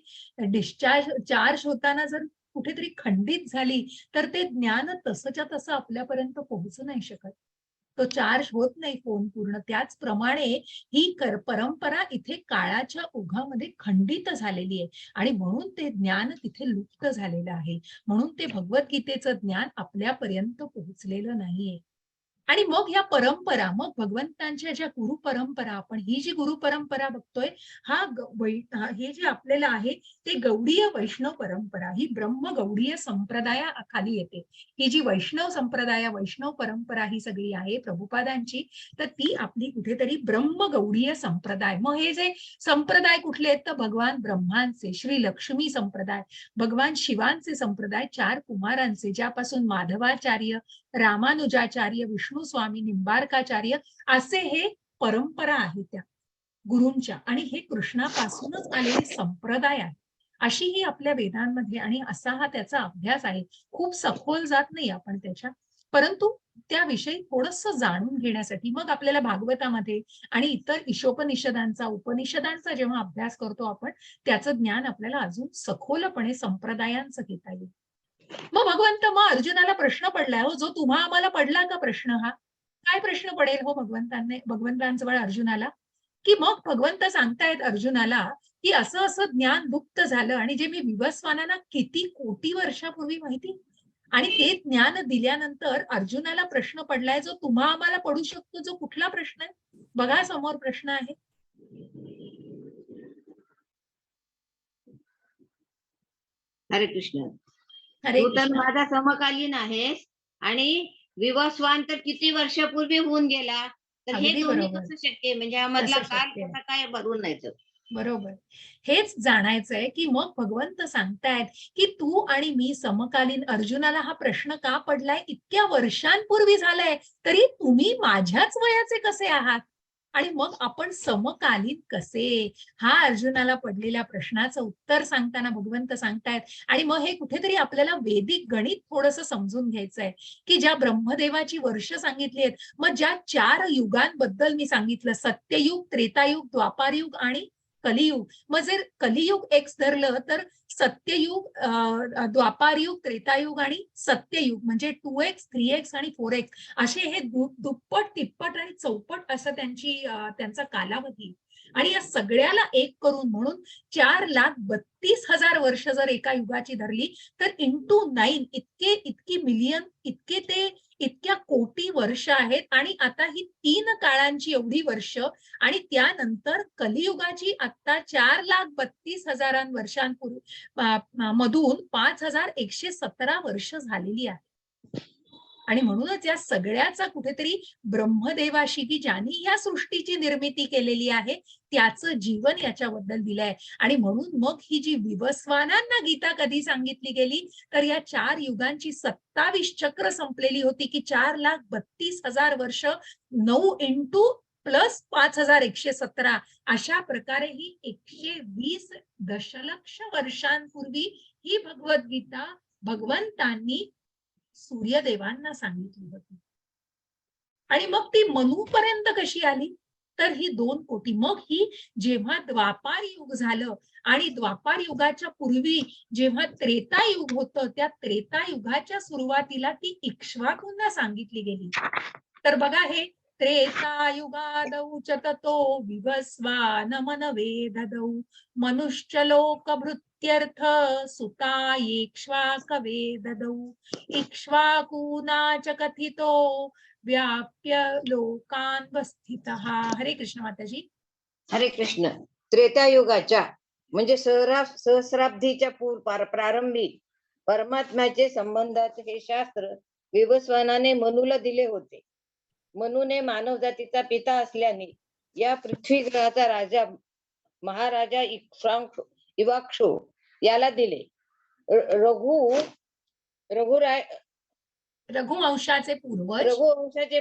Speaker 1: चार्ज होताना जर कुठेतरी खंडित झाली तर ते ज्ञान तसंच्या तसं आपल्यापर्यंत पोहोचू नाही शकत. तो चार्ज होत नाही फोन पूर्ण. त्याचप्रमाणे ही परंपरा इथे काळाच्या ओघामध्ये खंडित झालेली आहे आणि म्हणून ते ज्ञान तिथे लुप्त झालेलं आहे. म्हणून ते भगवद्गीतेचं ज्ञान आपल्यापर्यंत पोहोचलेलं नाहीये. आणि मग या परंपरा, मग भगवंतांच्या ज्या गुरु परंपरा, आपण ही जी गुरु परंपरा बघतोय, हे जे आपल्याला आहे ते गौडीय वैष्णव परंपरा, ही ब्रह्म गौडीय संप्रदायाखाली येते. ही जी वैष्णव संप्रदाय, वैष्णव परंपरा ही सगळी आहे प्रभुपादांची, तर ती आपली कुठेतरी ब्रह्म गौडीय संप्रदाय. मग हे जे संप्रदाय कुठले आहेत तर भगवान ब्रह्मांचे, श्री लक्ष्मी संप्रदाय, भगवान शिवांचे संप्रदाय, 4 कुमारांचे, ज्यापासून माधवाचार्य, रामानुजाचार्य, विष्णू स्वामी, निंबार्काचार्य असे हे परंपरा आहे त्या गुरूंच्या, आणि हे कृष्णापासूनच आलेले संप्रदाय आहे. अशी ही आपल्या वेदांमध्ये, आणि असा हा त्याचा अभ्यास आहे. खूप सखोल जात नाही आपण त्याच्या, परंतु त्याविषयी थोडंसं जाणून घेण्यासाठी मग आपल्याला भागवतामध्ये आणि इतर ईशोपनिषदांचा, उपनिषदांचा जेव्हा अभ्यास करतो आपण, त्याचं ज्ञान आपल्याला अजून सखोलपणे संप्रदायांचं घेता येईल. मग भगवंत, मग अर्जुनाला प्रश्न पडलाय हो, जो तुम्हा आम्हाला पडला का प्रश्न हा? काय प्रश्न पडेल हो भगवंतांजवळ अर्जुनाला? की मग भगवंत सांगतायत अर्जुनाला की असं असं ज्ञान लुप्त झालं आणि जे मी विवस्वानांना किती कोटी वर्षापूर्वी माहिती, आणि ते ज्ञान दिल्यानंतर अर्जुनाला प्रश्न पडलाय जो तुम्हा आम्हाला पडू शकतो. जो कुठला प्रश्न आहे बघा, समोर प्रश्न आहे.
Speaker 2: हरे कृष्ण.
Speaker 1: हरे
Speaker 2: तू तर
Speaker 1: कृष्ण.
Speaker 2: माझा समकालीन आहेस आणि विवस्वान तर किती वर्षापूर्वी होऊन गेला, तर हे
Speaker 1: अगदी
Speaker 2: दोन्ही
Speaker 1: बरोबर.
Speaker 2: कसं शक्य आहे? म्हणजे यामधला
Speaker 1: कसं
Speaker 2: काल
Speaker 1: शक्य आहे?
Speaker 2: कसा काय भरून नाही?
Speaker 1: बरोबर. हेच जाणायचंय की मग भगवंत सांगतायत की तू आणि मी समकालीन. अर्जुनाला हा प्रश्न का पडलाय? इतक्या वर्षांपूर्वी झालाय, तरी तुम्ही माझ्याच वयाचे कसे आहात आणि मग आपण समकालीन कसे? हा अर्जुनाला पडलेल्या प्रश्नाचं उत्तर सांगताना भगवंत सांगतायत. आणि मग हे कुठेतरी आपल्याला वैदिक गणित थोडंसं समजून घ्यायचंय की ज्या ब्रह्मदेवाची वर्ष सांगितली आहेत, मग ज्या 4 युगांबद्दल मी सांगितलं, सत्ययुग, त्रेतायुग, द्वापारयुग आणि कलियुग. मग जर कलियुग एक्स धरलं तर सत्ययुग, द्वापारयुग, त्रेतायुग आणि सत्ययुग म्हणजे 2x, 3x आणि 4x असे हे दुप्पट, तिप्पट आणि चौपट असं त्यांचा कालावधी. आणि या सगळ्याला एक करून म्हणून 4,32,000 वर्ष जर एका युगाची धरली तर इंटू 9 इतकी मिलियन इतक्या कोटी वर्ष आहेत. आणि आता ही 3 काळांची एवढी वर्ष आणि त्यानंतर कलियुगाची आता 4,32,000 वर्षांपूर्वी मधून 5,117 वर्ष झालेली आहे. आणि म्हणूनच या सगळ्याचा कुठेतरी ब्रह्मदेवाशी की ज्यांनी या सृष्टीची निर्मिती केलेली आहे त्याचं जीवन याच्याबद्दल दिलंय. आणि म्हणून मग ही जी विवस्वानांना गीता कधी सांगितली गेली तर या 4 युगांची 27 चक्र संपलेली होती की 4,32,000 वर्ष 9 इंटू प्लस 5,117 अशा प्रकारे ही 120 दशलक्ष वर्षांपूर्वी ही भगवद्गीता भगवंतांनी सूर्यदेवांना सांगितली होती. आणि मग ती मनूपर्यंत कशी आली तर ही 2 कोटी. मग ही जेव्हा द्वापार युग झालं आणि द्वापार युगाच्या पूर्वी जेव्हा त्रेतायुग होतं त्या त्रेतायुगाच्या सुरुवातीला ती इक्ष्वाकूंना सांगितली गेली. तर बघा हे त्रेतायुगादौ च ततो विवस्वान मनवेददौ मनुष्य लोक भृत्यर्थ सुता इक्ष्वाकवेददौ इक्ष्वाकूना च कथितो व्याप्य लोकांवस्थितः. हरे कृष्ण माताजी.
Speaker 2: हरे कृष्ण. त्रेतायुगाच्या म्हणजे सहस्राब्दीच्या प्रारंभी परमात्म्याचे संबंधाचे हे शास्त्र विवस्वानाने मनुला दिले होते. मनुने मानव जातीचा पिता असल्याने या पृथ्वी ग्रहाचा राजा महाराजा इवाक्षो याला दिले.
Speaker 1: रघुवंशाचे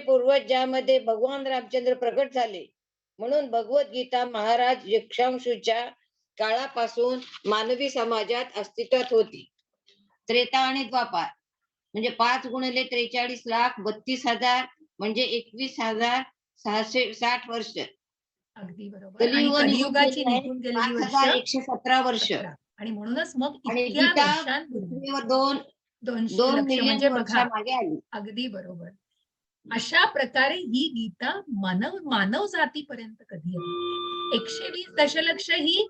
Speaker 1: पूर्वज
Speaker 2: ज्यामध्ये भगवान रामचंद्र प्रकट झाले. म्हणून भगवद्गीता महाराज इक्ष्वाकूच्या काळापासून मानवी समाजात अस्तित्वात होती. त्रेता आणि द्वापार म्हणजे 5 गुणिले 43,32,000 म्हणजे 21,660 वर्ष.
Speaker 1: अगदी बरोबर. कलियुगाची निघून गेलेली वर्ष
Speaker 2: 5,117 वर्ष.
Speaker 1: आणि म्हणूनच मग
Speaker 2: इतक्या वर्षांपूर्वी 2
Speaker 1: लक्ष म्हणजे बघा
Speaker 2: मागे आली.
Speaker 1: अगदी बरोबर. अशा प्रकारे ही गीता मानव जातीपर्यंत कधी आली. 120 दशलक्ष ही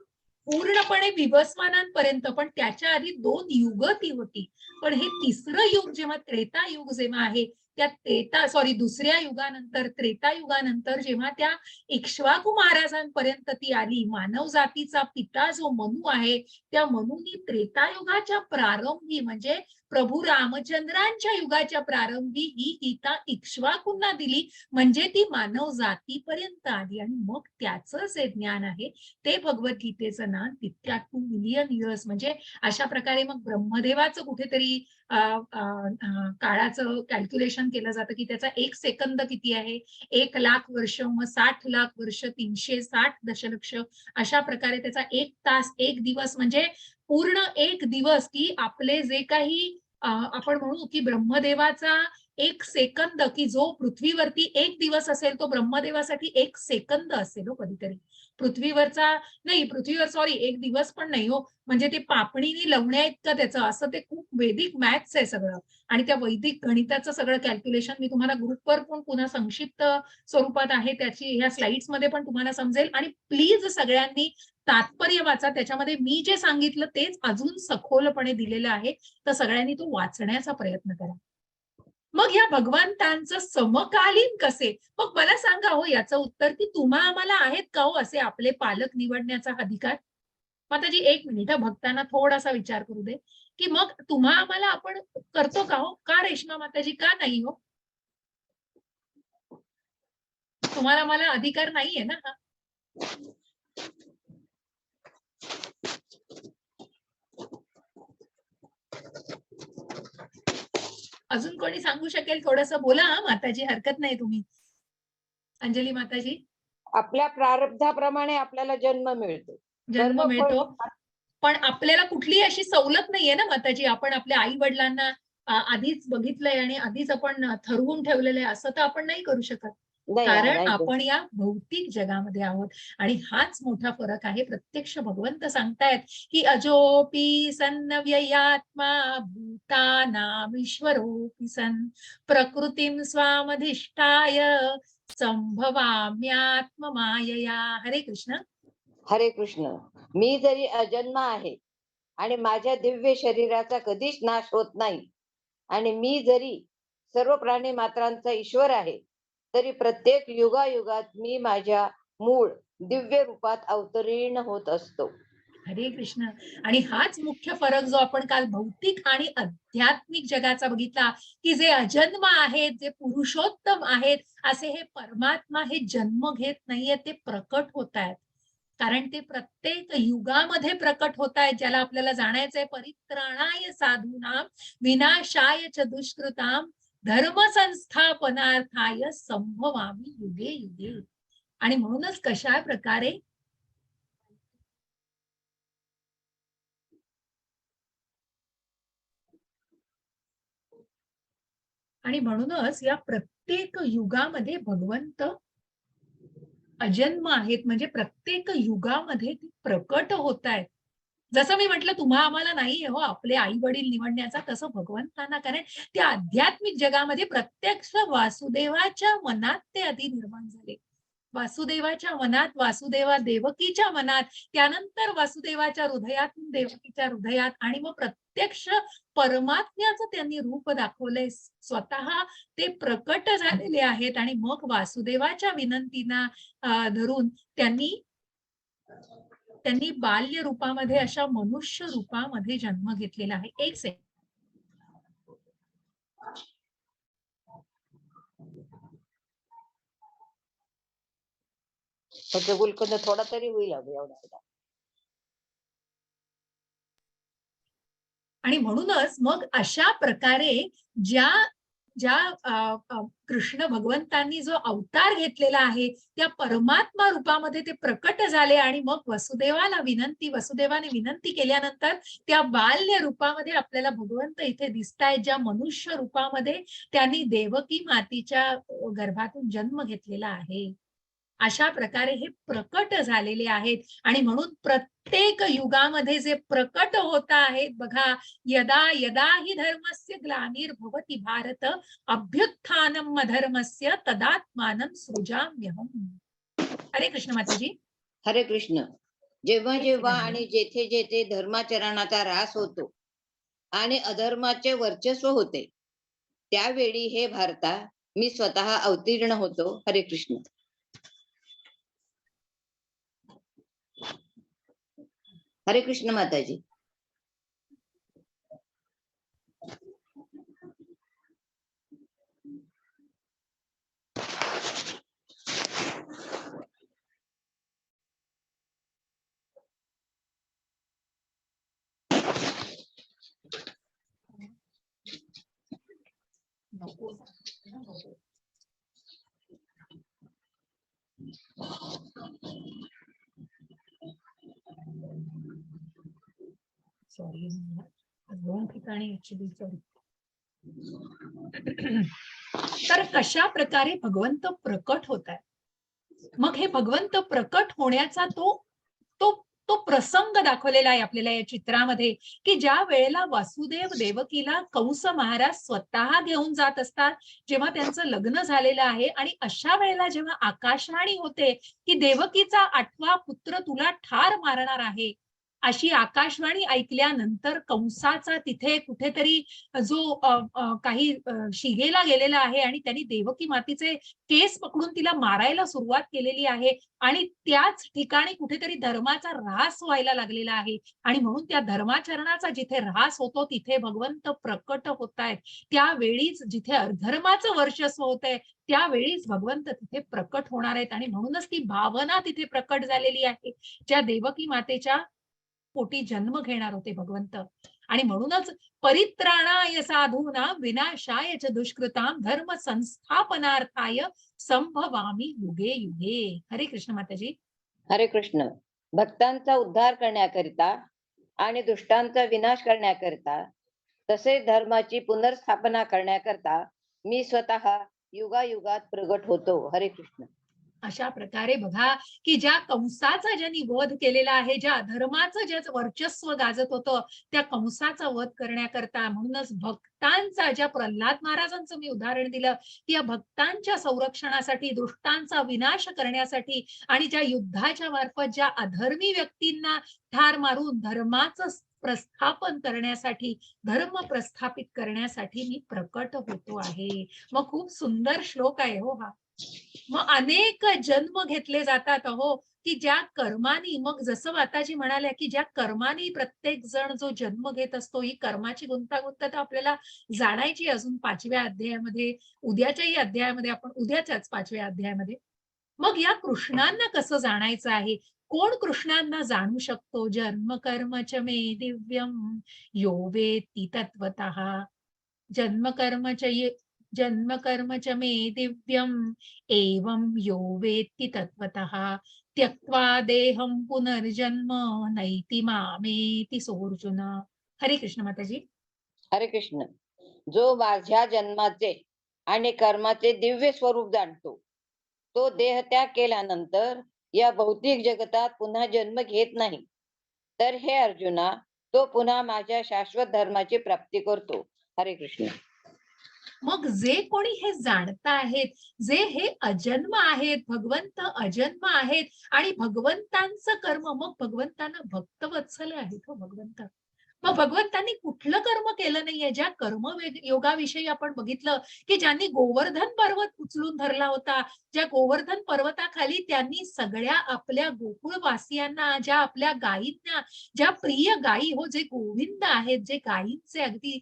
Speaker 1: पूर्णपणे विवस्वानांपर्यंत. पण त्याच्या आधी 2 युग ती होती. पण हे तिसरं युग जेव्हा त्रेतायुग जेव्हा आहे त्या दुसऱ्या युगानंतर त्रेतायुगानंतर जेव्हा त्या इक्ष्वाकू महाराजांपर्यंत ती आली. मानव जातीचा पिता जो मनु आहे त्या मनुनी त्रेतायुगाच्या प्रारंभी म्हणजे प्रभू रामचंद्रांच्या युगाच्या प्रारंभी ही गीता इक्ष्वाकूंना दिली. म्हणजे ती मानव जातीपर्यंत आली. आणि मग त्याचं जे ज्ञान आहे ते भगवद्गीतेचं नाम 2 मिलियन इयर्स. म्हणजे अशा प्रकारे मग ब्रह्मदेवाचं कुठेतरी काळाचं कॅल्क्युलेशन केलं जातं की त्याचा 1 सेकंद किती आहे. 1 लाख वर्ष मग 60 लाख वर्ष 360 दशलक्ष अशा प्रकारे त्याचा 1 तास 1 दिवस म्हणजे पूर्ण 1 दिवस की आपले जे काही आपण म्हणू की ब्रह्मदेवाचा 1 सेकंद की जो पृथ्वीवरती 1 दिवस असेल तो ब्रह्मदेवासाठी 1 सेकंद असेल. कधीतरी पृथ्वीवर 1 दिवस पण नाही हो. म्हणजे ते पापणीने लवण्या इतकं त्याचं असं ते खूप वैदिक मॅथ्स आहे सगळं. आणि त्या वैदिक गणिताचं सगळं कॅल्क्युलेशन मी तुम्हाला ग्रुपवर पण पुन्हा संक्षिप्त स्वरूपात आहे त्याची ह्या स्लाइड्स मध्ये पण तुम्हाला समजेल. आणि प्लीज सगळ्यांनी तात्पर्य वाचा. त्याच्यामध्ये मी जे सांगितलं तेच अजून सखोलपणे दिलेलं आहे. तर सगळ्यांनी तो वाचण्याचा प्रयत्न करा. मग या भगवंतांचं समकालीन कसे. मग मला सांगा हो याचं उत्तर की तुम्हा आम्हाला आहेत का हो असे आपले पालक निवडण्याचा अधिकार. माताजी 1 मिनिट भक्तांना थोडासा विचार करू दे की मग तुम्हा आम्हाला आपण करतो का हो. का रेश्मा माताजी का नाही हो. तुम्हाला मला अधिकार नाहीये ना. अजून कोणी सांगू शकेल थोडंसं बोला. माताजी हरकत नाही. तुम्ही अंजली माताजी.
Speaker 2: आपल्या प्रारब्धाप्रमाणे आपल्याला जन्म मिळतो.
Speaker 1: पण आपल्याला कुठली अशी सवलत नाहीये ना माताजी. आपण आपल्या आई वडिलांना आधीच बघितलंय आणि आधीच आपण ठरवून ठेवलेलं आहे असं तर आपण नाही करू शकत. कारण आपण या भौतिक जगामध्ये आहोत. आणि हाच मोठा फरक आहे. प्रत्यक्ष भगवंत सांगतायत की अजोपी सन्न व्ययात्मा भूतानाम ईश्वरोपी सन प्रकृतीं स्वामधिष्ठाय संभवाम्यात्ममायया. हरे कृष्ण.
Speaker 2: हरे कृष्ण. मी जरी अजन्म आहे आणि माझ्या दिव्य शरीराचा कधीच नाश होत नाही, आणि मी जरी सर्व प्राणी मात्रांचा ईश्वर आहे, तरी प्रत्येक युगायुगात मी माझ्या मूळ दिव्य रूपात अवतीर्ण होत असतो.
Speaker 1: हरे कृष्ण. आणि हाच मुख्य फरक जो आपण काल भौतिक आणि आध्यात्मिक जगाचा बघितला, की जे अजन्म आहेत, जे पुरुषोत्तम आहेत, असे हे परमात्मा हे जन्म घेत नाहीये, ते प्रकट होत आहेत. कारण ते प्रत्येक युगामध्ये प्रकट होत आहेत. ज्याला आपल्याला जाणायचंय, परित्राणाय साधूनां विनाशाय च दुष्कृतां धर्म संस्थापनार्थाय संभवामी युगे युगे. आणि म्हणूनच कशा प्रकारे आणि म्हणूनच या प्रत्येक युगामध्ये भगवंत अजन्म आहेत, म्हणजे प्रत्येक युगामध्ये ती प्रकट होत आहेत. जसं मी म्हटलं, तुम्हा आम्हाला नाही हो आपले आई वडील निवडण्याचा, तसं भगवंतांना. कारण त्या आध्यात्मिक जगामध्ये प्रत्यक्ष वासुदेवाच्या मनात ते आधी निर्माण झाले. वासुदेवाच्या मनात, वासुदेवा देवकीच्या मनात, त्यानंतर वासुदेवाच्या हृदयातून देवकीच्या हृदयात, आणि मग प्रत्यक्ष परमात्म्याचं त्यांनी रूप दाखवलंय. स्वतः ते प्रकट झालेले आहेत आणि मग वासुदेवाच्या विनंतीना धरून त्यांनी बाल्य रूपामध्ये अशा मनुष्य रूपामध्ये जन्म घेतलेला आहे. एक सेकंड.
Speaker 2: फक्त गुलकंद थोडा तरी होईल एवढा.
Speaker 1: आणि म्हणूनच मग अशा प्रकारे ज्या ज्या कृष्ण भगवंतांनी जो अवतार घेतलेला आहे, त्या परमात्मा रूपामध्ये ते प्रकट झाले. आणि मग वसुदेवाने विनंती केल्यानंतर त्या बाल्य रूपामध्ये आपल्याला भगवंत इथे दिसतायत, ज्या मनुष्य रूपामध्ये त्यांनी देवकी मातीच्या गर्भातून जन्म घेतलेला आहे. अशा प्रकारे हे प्रकट झालेले आहेत. आणि म्हणून प्रत्येक युगामध्ये जे प्रकट होत आहेत बघा, यदा यदा हि धर्मस्य ग्लानिर्भवति भारत अभ्युत्थानम अधर्मस्य तदात्मानं सृजाम्यहम्. हरे कृष्ण माताजी.
Speaker 2: हरे कृष्ण. जेव्हा जेव्हा आणि जेथे जेथे धर्माचरणाचा ऱ्हास होतो आणि अधर्माचे वर्चस्व होते, त्यावेळी हे भारता मी स्वतः अवतीर्ण होतो. हरे कृष्ण. हरे कृष्ण माताजी.
Speaker 1: सॉरी, दोन ठिकाणी ऍक्च्युली सॉरी. तर कशा प्रकारे भगवंत प्रकट होत आहे. मग हे भगवंत प्रकट होण्याचा तो तो तो प्रसंग दाखवलेला आहे आपल्याला या चित्रामध्ये, की ज्या वेळेला वासुदेव देवकीला कंस महाराज स्वतः घेऊन जात असतात, जेव्हा त्यांचं लग्न झालेलं आहे, आणि अशा वेळेला जेव्हा आकाशवाणी होते की देवकीचा 8वा पुत्र तुला ठार मारणार आहे, अशी आकाशवाणी ऐकल्यानंतर कंसाचा तिथे कुठेतरी जो काही शिगेला गेलेला आहे आणि त्यांनी देवकी मातीचे केस पकडून तिला मारायला सुरुवात केलेली आहे. आणि त्याच ठिकाणी कुठेतरी धर्माचा ऱ्हास व्हायला लागलेला आहे. आणि म्हणून त्या धर्माचरणाचा जिथे ऱ्हास होतो तिथे भगवंत प्रकट होत आहेत. त्यावेळीच जिथे अधर्माचं वर्चस्व होतंय त्यावेळीच भगवंत तिथे प्रकट होणार आहेत. आणि म्हणूनच ती भावना तिथे प्रकट झालेली आहे, ज्या देवकी मातेच्या पोटी जन्म घेणार होते भगवंत. आणि म्हणूनच परित्राणाय साधूनां विनाशाय च दुष्कृतां धर्म संस्थापनार्थाय संभवामी युगे युगे. हरे कृष्ण माताजी.
Speaker 2: हरे कृष्ण. भक्तांचा उद्धार करण्याकरिता आणि दुष्टांचा विनाश करण्याकरिता, तसेच धर्माची पुनर्स्थापना करण्याकरिता मी स्वतः युगायुगात प्रगट होतो. हरे कृष्ण.
Speaker 1: अशा प्रकारे बघा की ज्या कंसाचा ज्यांनी वध केलेला आहे, ज्या अधर्माचं ज्याचं वर्चस्व गाजत होतं, त्या कंसाचा वध करण्याकरता म्हणूनच भक्तांचा, ज्या प्रल्हाद महाराजांचं मी उदाहरण दिलं, की या भक्तांच्या संरक्षणासाठी, दुष्टांचा विनाश करण्यासाठी आणि ज्या युद्धाच्या मार्फत ज्या अधर्मी व्यक्तींना ठार मारून धर्माचं प्रस्थापन करण्यासाठी, धर्म प्रस्थापित करण्यासाठी मी प्रकट होतो आहे. मग खूप सुंदर श्लोक आहे हो हा. मग अनेक जन्म घेतले जातात अहो, की ज्या कर्मानी, मग जसं माताजी म्हणाल्या, की ज्या कर्मानी प्रत्येक जण जो जन्म घेत असतो, ही कर्माची गुंतागुंत तर आपल्याला जाणायची अजून 5व्या अध्यायामध्ये, उद्याच्याही अध्यायामध्ये आपण उद्याच्याच 5व्या अध्यायामध्ये. मग या कृष्णांना कसं जाणायचं आहे? कोण कृष्णांना जाणू शकतो? जन्म कर्म च मे दिव्यम यो वेत्ति तत्त्वतः. जन्म कर्म च ये जन्म कर्म च मे दिव्यम एवं यो वेत्ति तत्त्वतः त्यक्त्वा देहं पुनर्जन्म नैति मामेति सोऽर्जुन. हरे कृष्ण माताजी.
Speaker 2: हरे कृष्ण. जो माझ्या जन्माचे आणि कर्माचे दिव्य स्वरूप जाणतो, तो देह त्याग केल्यानंतर या भौतिक जगतात पुन्हा जन्म घेत नाही. तर हे अर्जुना, तो पुन्हा माझ्या शाश्वत धर्माची प्राप्ती करतो. हरे कृष्ण.
Speaker 1: मग जे कोणी हे जाणता आहेत, जे हे अजन्म आहेत, भगवंत अजन्म आहेत आणि भगवंतांचं कर्म, मग भगवंतांना भक्तवत्सल आहेत हो भगवंत. मग भगवंतांनी कुठलं कर्म केलं नाहीये. ज्या योगाविषयी आपण बघितलं, की ज्यांनी गोवर्धन पर्वत उचलून धरला होता, ज्या गोवर्धन पर्वताखाली त्यांनी सगळ्या आपल्या गोकुळवासियांना, ज्या आपल्या गायींना, ज्या प्रिय गायी हो, जे गोविंद आहेत, जे गायींचे अगदी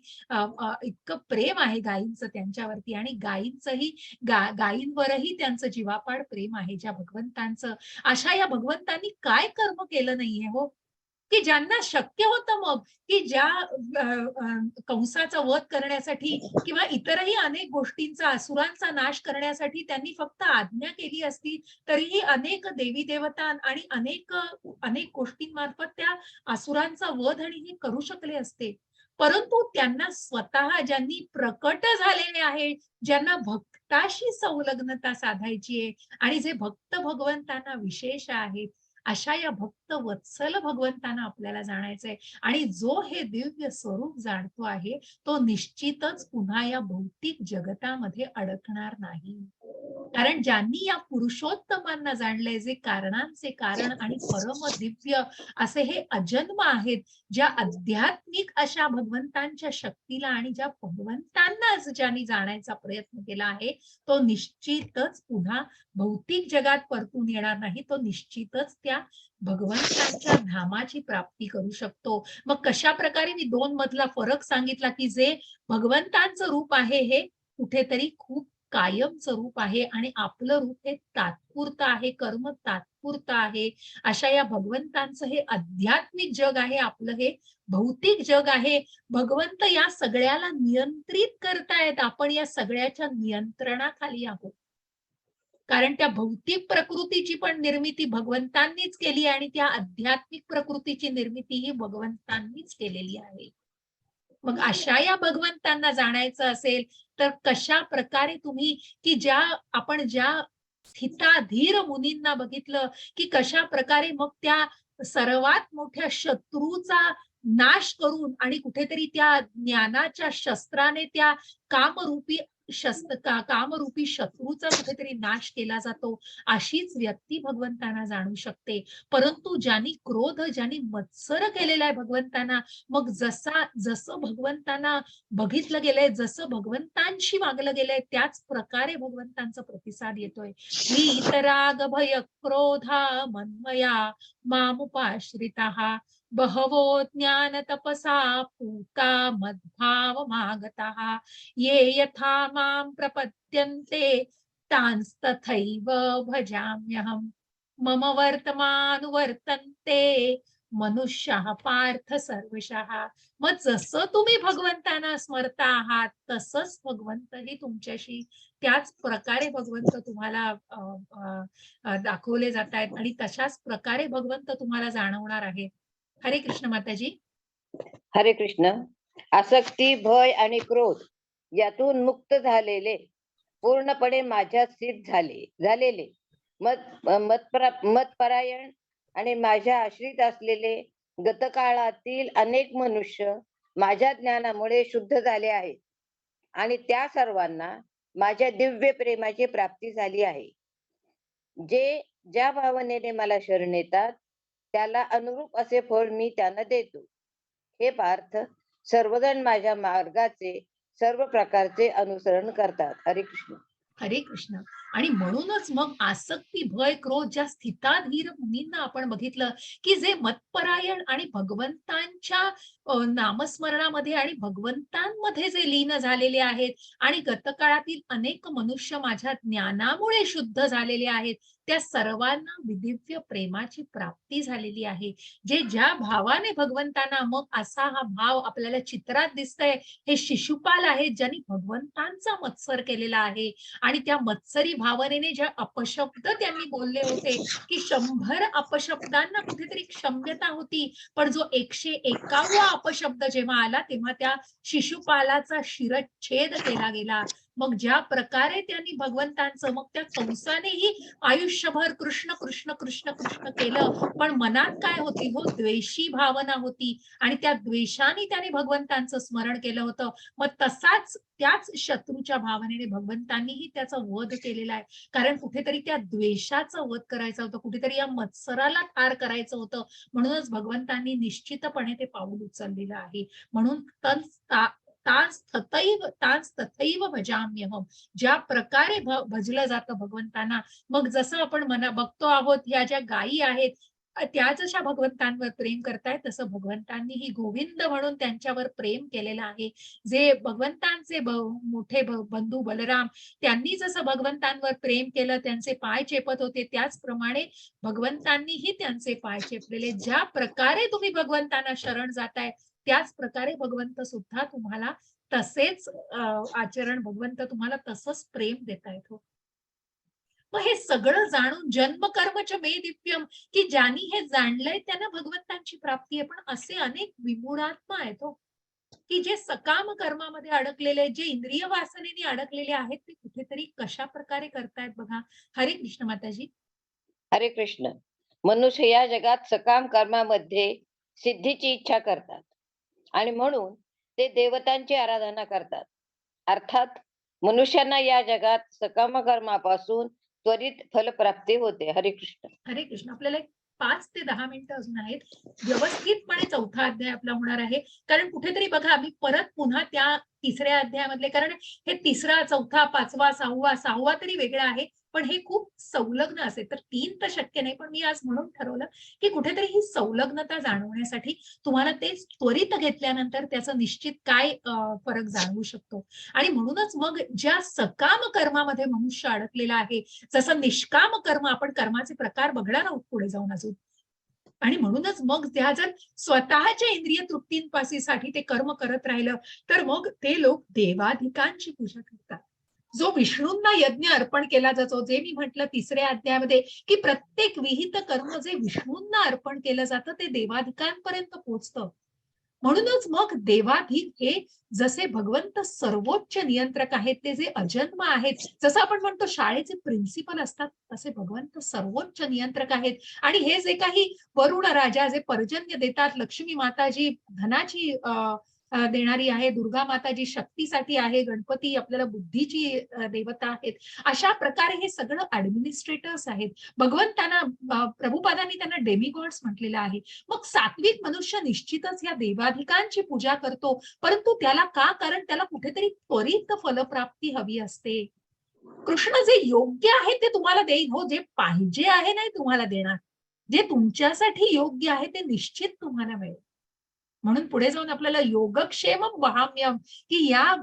Speaker 1: इतकं प्रेम आहे गायींचं त्यांच्यावरती आणि गायींचंही गायींवरही त्यांचं जीवापाड प्रेम आहे, ज्या भगवंतांचं. अशा या भगवंतांनी काय कर्म केलं नाहीये हो, की ज्यांना शक्य होतं मग, की ज्या कंसाचा वध करण्यासाठी किंवा इतरही अनेक गोष्टींचा, असुरांचा नाश करण्यासाठी त्यांनी फक्त आज्ञा केली असती, तरीही अनेक देवी देवता आणि अनेक गोष्टींमार्फत त्या असुरांचा वध आणि हे करू शकले असते. परंतु त्यांना स्वतः ज्यांनी प्रकट झालेले आहे, ज्यांना भक्ताशी संलग्नता साधायची आहे आणि जे भक्त भगवंतांना विशेष आहेत, अशा या भक्त वत्सल भगवंतांना आपल्याला जाणायचंय. आणि जो हे दिव्य स्वरूप जाणतो आहे, तो निश्चितच पुन्हा या भौतिक जगतामध्ये अडकणार नाही. कारण ज्यांनी या पुरुषोत्तमांना जाणलंय, जे कारणांचे कारण आणि परम दिव्य असे हे अजन्म आहेत, ज्या आध्यात्मिक अशा भगवंतांच्या शक्तीला आणि ज्या भगवंतांनाच ज्यांनी जाण्याचा प्रयत्न केला आहे, तो निश्चितच पुन्हा भौतिक जगात परतून येणार नाही. तो निश्चितच त्या भगवंतांच्या धामाची प्राप्ती करू शकतो. मग कशा प्रकारे मी 2 मधला फरक सांगितला, की जे भगवंतांचं रूप आहे हे कुठेतरी खूप कायमचं रूप आहे आणि आपलं रूप हे तात्पुरतं आहे, कर्म तात्पुरतं आहे. अशा या भगवंतांचं हे आध्यात्मिक जग आहे, आपलं हे भौतिक जग आहे. भगवंत या सगळ्याला नियंत्रित करतायत. आपण या सगळ्याच्या नियंत्रणाखाली आहोत. कारण त्या भौतिक प्रकृतीची पण निर्मिती भगवंतांनीच केली आणि त्या आध्यात्मिक प्रकृतीची निर्मिती ही भगवंतांनीच केलेली आहे. मग अशा या भगवंतांना जाणायचं असेल, तर कशा प्रकारे तुम्ही, की ज्या स्थिताधीर मुनींना बघितलं, की कशा प्रकारे मग त्या सर्वात मोठ्या शत्रूचा नाश करून आणि कुठेतरी त्या ज्ञानाच्या शस्त्राने त्या कामरूपी कामरूपी शत्रूचा कुठेतरी नाश केला जातो. अशीच व्यक्ती भगवंतांना जाणू शकते. परंतु ज्यांनी मत्सर केलेला आहे भगवंतांना, मग जसं भगवंतांना बघितलं गेलंय, जसं भगवंतांशी वागलं गेलंय, त्याच प्रकारे भगवंतांचा प्रतिसाद येतोय. वीतराग भय क्रोधा मन्मया मामुपाश्रिताः बहवो ज्ञान तपसा पूता मद्भाव मागताः ये यथा मां प्रपद्यन्ते तांस्तथैव भजाम्यहम् मम वर्तमानुवर्तन्ते मनुष्याः पार्थ सर्वशः. मग जसं तुम्ही भगवंतांना स्मरता आहात, तसंच भगवंतही तुमच्याशी त्याच प्रकारे भगवंत तुम्हाला दाखवले जात आहेत आणि तशाच प्रकारे भगवंत तुम्हाला जाणवणार आहे. हरे कृष्ण माताजी.
Speaker 2: हरे कृष्ण. आसक्ती, भय आणि क्रोध यातून मुक्त झालेले, पूर्णपणे माझ्यात स्थित झालेले मतपरायण आणि माझ्या आश्रित असलेले गतकाळातील अनेक मनुष्य माझ्या ज्ञानामुळे शुद्ध झाले आहेत आणि त्या सर्वांना माझ्या दिव्य प्रेमाची प्राप्ती झाली आहे. जे ज्या भावनेने मला शरण येतात त्याला अनुरूप असे फळ मी त्यांना देतो. हे पार्थ, सर्वजण माझ्या मार्गाचे सर्व प्रकारचे अनुसरण करतात. हरे कृष्ण.
Speaker 1: हरे कृष्ण. आणि म्हणूनच मग आसक्ती, भय, क्रोध ज्या स्थिताधीर मुनींना आपण बघितलं की जे मतपरायण आणि भगवंतांच्या नामस्मरणामध्ये आणि भगवंतांमध्ये जे लीन झालेले आहेत आणि गतकाळातील अनेक मनुष्य माझ्या ज्ञानामुळे शुद्ध झालेले आहेत, त्या सर्वांना विदिव्य प्रेमाची प्राप्ती झालेली आहे. जे ज्या भावाने भगवंतांना, मग असा हा भाव आपल्याला चित्रात दिसतंय, हे शिशुपाल आहेत ज्यांनी भगवंतांचा मत्सर केलेला आहे आणि त्या मत्सरी भावनेने ज्या अपशब्द त्यांनी बोलले होते की 100 अपशब्दांना कुठेतरी क्षम्यता होती, पण जो 101वा अपशब्द जेव्हा आला तेव्हा त्या शिशुपालाचा शिरच्छेद केला गेला. मग ज्या प्रकारे त्यांनी भगवंतांचं, मग त्या कंसानेही आयुष्यभर कृष्ण कृष्ण कृष्ण कृष्ण केलं, पण मनात काय होती हो, द्वेषी भावना होती आणि त्या द्वेषाने त्याने भगवंतांचं स्मरण केलं होतं. मग तसाच त्याच शत्रूच्या भावनेने भगवंतांनीही त्याचा वध केलेला आहे. कारण कुठेतरी त्या द्वेषाचा वध करायचा होता, कुठेतरी या मत्सराला ठार करायचं होतं. म्हणूनच भगवंतांनी निश्चितपणे ते पाऊल उचललेलं आहे. म्हणून तांस तथैव भजाम्यहम, ज्या प्रकारे भजलं जातं भगवंतांना. मग जसं आपण बघतो आहोत, ह्या ज्या गायी आहेत त्या जशा भगवंतांवर प्रेम करतायत, तसं भगवंतांनीही गोविंद म्हणून त्यांच्यावर प्रेम केलेलं आहे. जे भगवंतांचे मोठे बंधू बलराम, त्यांनी जसं भगवंतांवर प्रेम केलं, त्यांचे पाय चेपत होते, त्याचप्रमाणे भगवंतांनीही त्यांचे पाय चेपलेले. ज्या प्रकारे तुम्ही भगवंतांना शरण जाताय, त्याच प्रकारे भगवंत सुद्धा तुम्हाला तसेच आचरण, भगवंत तुम्हाला तसंच प्रेम देतायत हो. मग हे सगळं जाणून जन्म कर्मच मे दिव्यम, की ज्यांनी हे जाणलंय त्यांना भगवंतांची प्राप्ती आहे. पण असे अनेक विमूढात्मा आहेत हो, की जे सकाम कर्मामध्ये अडकलेले, जे इंद्रिय वासनेने अडकलेले आहेत, ते कुठेतरी कशा प्रकारे करतायत बघा. हरे कृष्ण माताजी.
Speaker 2: हरे कृष्ण. मनुष्य या जगात सकाम कर्मामध्ये सिद्धीची इच्छा करतात आणि म्हणून ते देवतांची आराधना करतात. अर्थात मनुष्यांना या जगात सकाम कर्मापासून त्वरित फलप्राप्ती होते. हरे कृष्ण.
Speaker 1: हरे कृष्ण. आपल्याला 5 ते 10 मिनिटं अजून आहेत. व्यवस्थितपणे 4था अध्याय आपला होणार आहे. कारण कुठेतरी बघा, मी परत पुन्हा त्या 3ऱ्या अध्यायामधले, कारण हे 3रा, 4था, 5वा, 6वा तरी वेगळा आहे, पण हे खूप संलग्न असेल. तर 3 तर शक्य नाही, पण मी आज म्हणून ठरवलं की कुठेतरी ही संलग्नता जाणवण्यासाठी तुम्हाला ते त्वरित घेतल्यानंतर त्याचं निश्चित काय फरक जाणवू शकतो. आणि म्हणूनच मग ज्या सकाम कर्मामध्ये मनुष्य अडकलेला आहे, जसं निष्काम कर्म, आपण कर्माचे प्रकार बघणार आहोत पुढे जाऊन अजून. आणि म्हणूनच मग त्या जर स्वतःच्या इंद्रिय तृप्तींपासीसाठी ते कर्म करत राहिलं, तर मग ते लोक देवाधिकांची पूजा करतात. जो विष्णूंना यज्ञ अर्पण केला जातो, जे मी म्हटलं 3ऱ्या अध्यायामध्ये, की प्रत्येक विहित कर्म जे विष्णूंना अर्पण केलं जातं ते देवाधिकांपर्यंत पोहोचतं. म्हणूनच मग देवाधिक हे जसे भगवंत सर्वोच्च नियंत्रक आहेत, ते जे अजन्म आहेत, जसं आपण म्हणतो शाळेचे प्रिन्सिपल असतात, तसे भगवंत सर्वोच्च नियंत्रक आहेत. आणि हे जे काही वरुण राजा जे पर्जन्य देतात, लक्ष्मी माताजी धनाची देणारी आहे, दुर्गा माताजी शक्तीसाठी आहे, गणपती आपल्याला बुद्धीची देवता आहेत. अशा प्रकारे हे सगळं ऍडमिनिस्ट्रेटर्स आहेत. भगवंतांना प्रभुपादांनी त्यांना डेमिगॉड्स म्हटलेलं आहे. मग सात्विक मनुष्य निश्चितच या देवाधिकांची पूजा करतो, परंतु त्याला का? कारण त्याला कुठेतरी त्वरित फलप्राप्ती हवी असते. कृष्ण जे योग्य आहे ते तुम्हाला देईल हो, जे पाहिजे आहे नाही तुम्हाला देणार. जे तुमच्यासाठी योग्य आहे ते निश्चित तुम्हाला मिळेल. म्हणून पुढे जाऊन आपल्याला योगक्षेम वहाम्यम, की या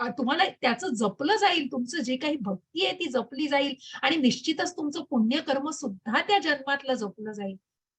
Speaker 1: तुम्हाला त्याचं जपलं जाईल, तुमचं जे काही भक्ती आहे ती जपली जाईल आणि निश्चितच तुमचं पुण्यकर्म सुद्धा त्या जन्मातलं जपलं जाईल.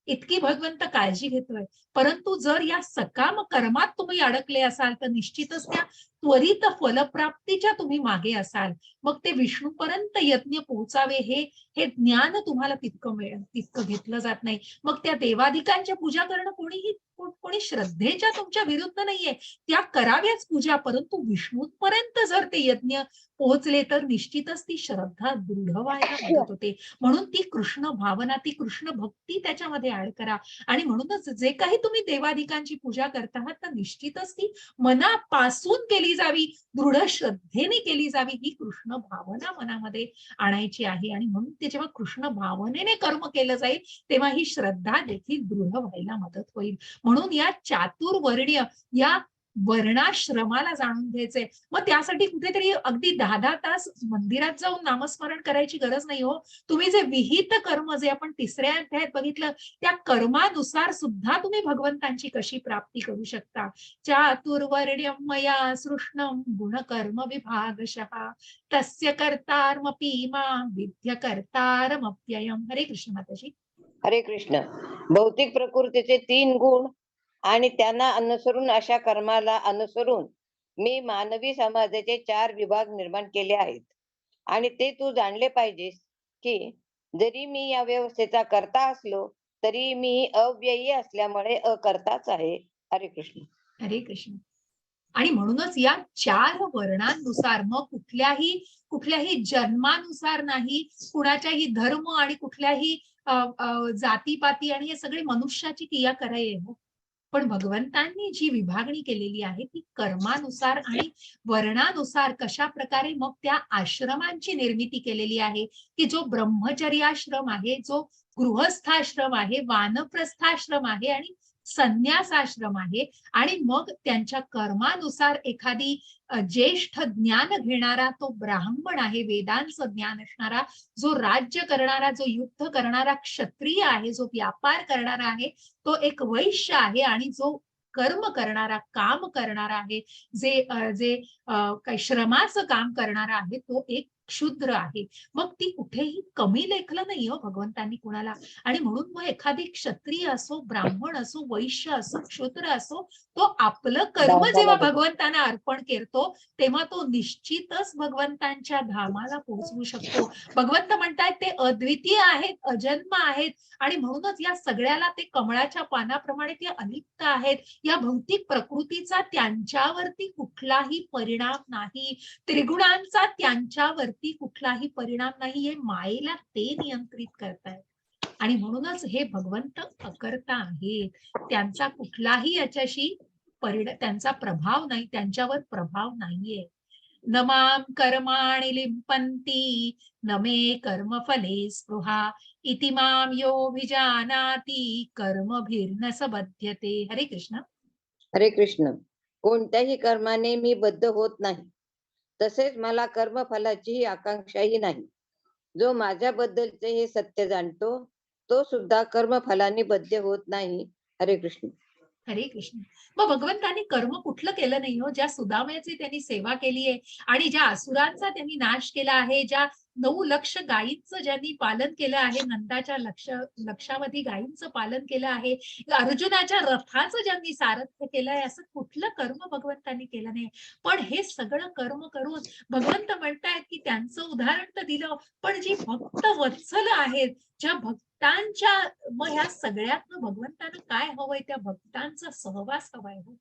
Speaker 1: इतकी भगवंत काळजी घेतोय. परंतु जर या सकाम कर्मात तुम्ही अडकले असाल, तर निश्चितच त्या त्वरित फलप्राप्तीच्या तुम्ही मागे असाल. मग ते विष्णूपर्यंत यज्ञ पोहोचावे हे ज्ञान तुम्हाला तितकं मिळेल, तितकं घेतलं जात नाही. मग त्या देवाधिकांच्या पूजा करणं कोणीही कोणी श्रद्धेच्या तुमच्या विरुद्ध नाहीये, त्या कराव्याच पूजा, परंतु विष्णूपर्यंत जर ते यज्ञ पोहोचले तर निश्चितच ती श्रद्धा दृढ व्हायला मदत होते. म्हणून ती कृष्ण भावना, ती कृष्ण भक्ती त्याच्यामध्ये ऍड करा. आणि म्हणूनच जे काही तुम्ही देवाधिकांची पूजा करता आहात तर निश्चितच ती मनापासून केली जावी, दृढ श्रद्धेने केली जावी, ही कृष्ण भावना मनामध्ये आणायची आहे. आणि म्हणून ते जेव्हा कृष्ण भावनेने कर्म केलं जाईल तेव्हा ही श्रद्धा देखील दृढ व्हायला मदत होईल. म्हणून या चातुर्वर्ण्य या वर्णाश्रमाला जाणून घ्यायचंय. मग त्यासाठी कुठेतरी अगदी 10-10 तास मंदिरात जाऊन नामस्मरण करायची गरज नाही हो. तुम्ही जे विहित कर्म जे आपण तिसऱ्या अध्यायात बघितलं त्या कर्मानुसार सुद्धा तुम्ही भगवंतांची कशी प्राप्ती करू शकता. चातुर्वर्ण्यम मया सृष्टम गुणकर्म विभागशः तस्य कर्तारमपि मां विद्य कर्तारमप्ययम्. हरे कृष्ण माताजी.
Speaker 2: हरे कृष्ण. भौतिक प्रकृतीचे 3 गुण आणि त्यांना अनुसरून अशा कर्माला अनुसरून मी मानवी समाजाचे 4 विभाग निर्माण केले आहेत. आणि ते तू जाणले पाहिजेस की जरी मी या व्यवस्थेचा कर्ता असलो तरी मी अव्ययी असल्यामुळे अकर्ताच आहे. हरे कृष्ण.
Speaker 1: हरे कृष्ण. आणि म्हणूनच या 4 वर्णांनुसार, मग कुठल्याही जन्मानुसार नाही, कुणाच्याही धर्म आणि कुठल्याही जातीपाती आणि हे सगळे मनुष्याची क्रिया करायची हो. पण भगवंतांनी जी विभागणी केलेली आहे ती कर्मानुसार आणि वर्णानुसार कशा प्रकारे मग त्या आश्रमांची निर्मिती केलेली आहे की जो ब्रह्मचर्याश्रम आहे, जो गृहस्थाश्रम आहे, वानप्रस्थाश्रम आहे आणि संन्यासाश्रम आहे. आणि मग त्यांच्या कर्मानुसार एखादी ज्येष्ठ ज्ञान घेणारा तो ब्राह्मण आहे, वेदांचं ज्ञान असणारा, जो राज्य करणारा, जो युद्ध करणारा क्षत्रिय आहे, जो व्यापार करणारा आहे तो एक वैश्य आहे, आणि जो कर्म करणारा, काम करणारा आहे, जे काही श्रमाचं काम करणारा आहे तो एक क्षुद्र आहे. मग ती कुठेही कमी लेखलं नाही हो भगवंतांनी कुणाला. आणि म्हणून मग एखादी क्षत्रिय असो, ब्राह्मण असो, वैश्य असो, क्षुद्र असो, तो आपलं कर्म जेव्हा भगवंतांना अर्पण करतो तेव्हा तो निश्चितच भगवंतांच्या धामाला पोहोचवू शकतो. भगवंत म्हणतात ते अद्वितीय आहेत, अजन्म आहेत, आणि म्हणूनच या सगळ्याला ते कमळाच्या पानाप्रमाणे ते अलिप्त आहेत. या भौतिक प्रकृतीचा त्यांच्यावरती कुठलाही परिणाम नाही, त्रिगुणांचा त्यांच्यावरती कुठलाही परिणाम नाही. हे मायेला ते नियंत्रित करतायत. आणि म्हणूनच हे भगवंत अकर्ता आहेत. त्यांचा कुठलाही याच्याशी त्यांचा प्रभाव नाही, त्यांच्यावर प्रभाव नाहीये. न मां कर्माणि लिम्पन्ति न मे कर्मफले स्पृहा इति मां योऽभिजानाति कर्मभिर्न स बध्यते. हरे कृष्ण.
Speaker 2: हरे कृष्ण. कोणत्याही कर्माने मी बद्ध होत नाही, तसेच मला कर्मफलाचीही आकांक्षाही नाही. जो माझ्याबद्दलचे हे सत्य जाणतो तो सुद्धा कर्मफलाने बद्ध होत नाही. हरे कृष्ण.
Speaker 1: हरे कृष्ण. मग भगवंतांनी कर्म कुठलं केलं नाही हो. ज्या सुदाम्याची त्यांनी सेवा केली आहे आणि ज्या असुरांचा त्यांनी नाश केला आहे, ज्या 9 लक्ष गायींचं ज्यांनी पालन केलं आहे, नंदाच्या लक्षावधी गायींचं पालन केलं आहे, अर्जुनाच्या रथाचं ज्यांनी सारथ्य केलंय, असं कुठलं कर्म भगवंतांनी केलं नाही. पण हे सगळं कर्म करून भगवंत म्हणतायत की त्यांचं उदाहरण तर दिलं, पण जी भक्त वत्सल आहेत, ज्या भक्तांच्या, मग ह्या सगळ्यातनं भगवंतांना काय हवंय, त्या भक्तांचा सहवास हवाय हो.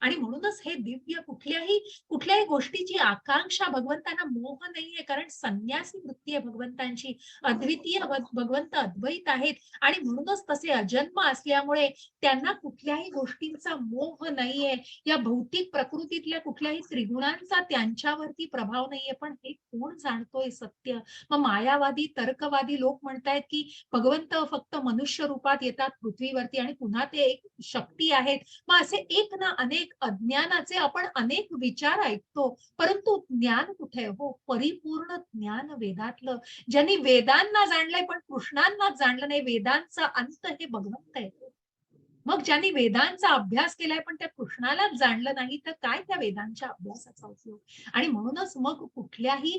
Speaker 1: आणि म्हणूनच हे दिव्य कुठल्याही गोष्टीची आकांक्षा, भगवंतांना मोह नाहीये, कारण संन्यासी वृत्ती आहे भगवंतांची. अद्वितीय भगवंत अद्वैत आहेत आणि म्हणूनच तसे अजन्म असल्यामुळे त्यांना कुठल्याही गोष्टींचा मोह नाहीये. या भौतिक प्रकृतीतल्या कुठल्याही त्रिगुणांचा त्यांच्यावरती प्रभाव नाहीये. पण हे कोण जाणतोय सत्य? मग मायावादी तर्कवादी लोक म्हणतायत की भगवंत फक्त मनुष्य रूपात येतात पृथ्वीवरती आणि पुन्हा ते एक शक्ती आहेत. मग असे एक ना अनेक अज्ञानाचे आपण अनेक विचार ऐकतो, परंतु ज्ञान कुठे हो? परिपूर्ण ज्ञान वेदातलं. ज्यांनी वेदांना जाणलंय पण कृष्णांनाच जाणलं नाही, वेदांचा अंत हे भगवंत आहे. मग ज्यांनी वेदांचा अभ्यास केलाय पण त्या कृष्णालाच जाणलं नाही तर काय त्या वेदांच्या अभ्यासाचा उपयोग? आणि म्हणूनच मग कुठल्याही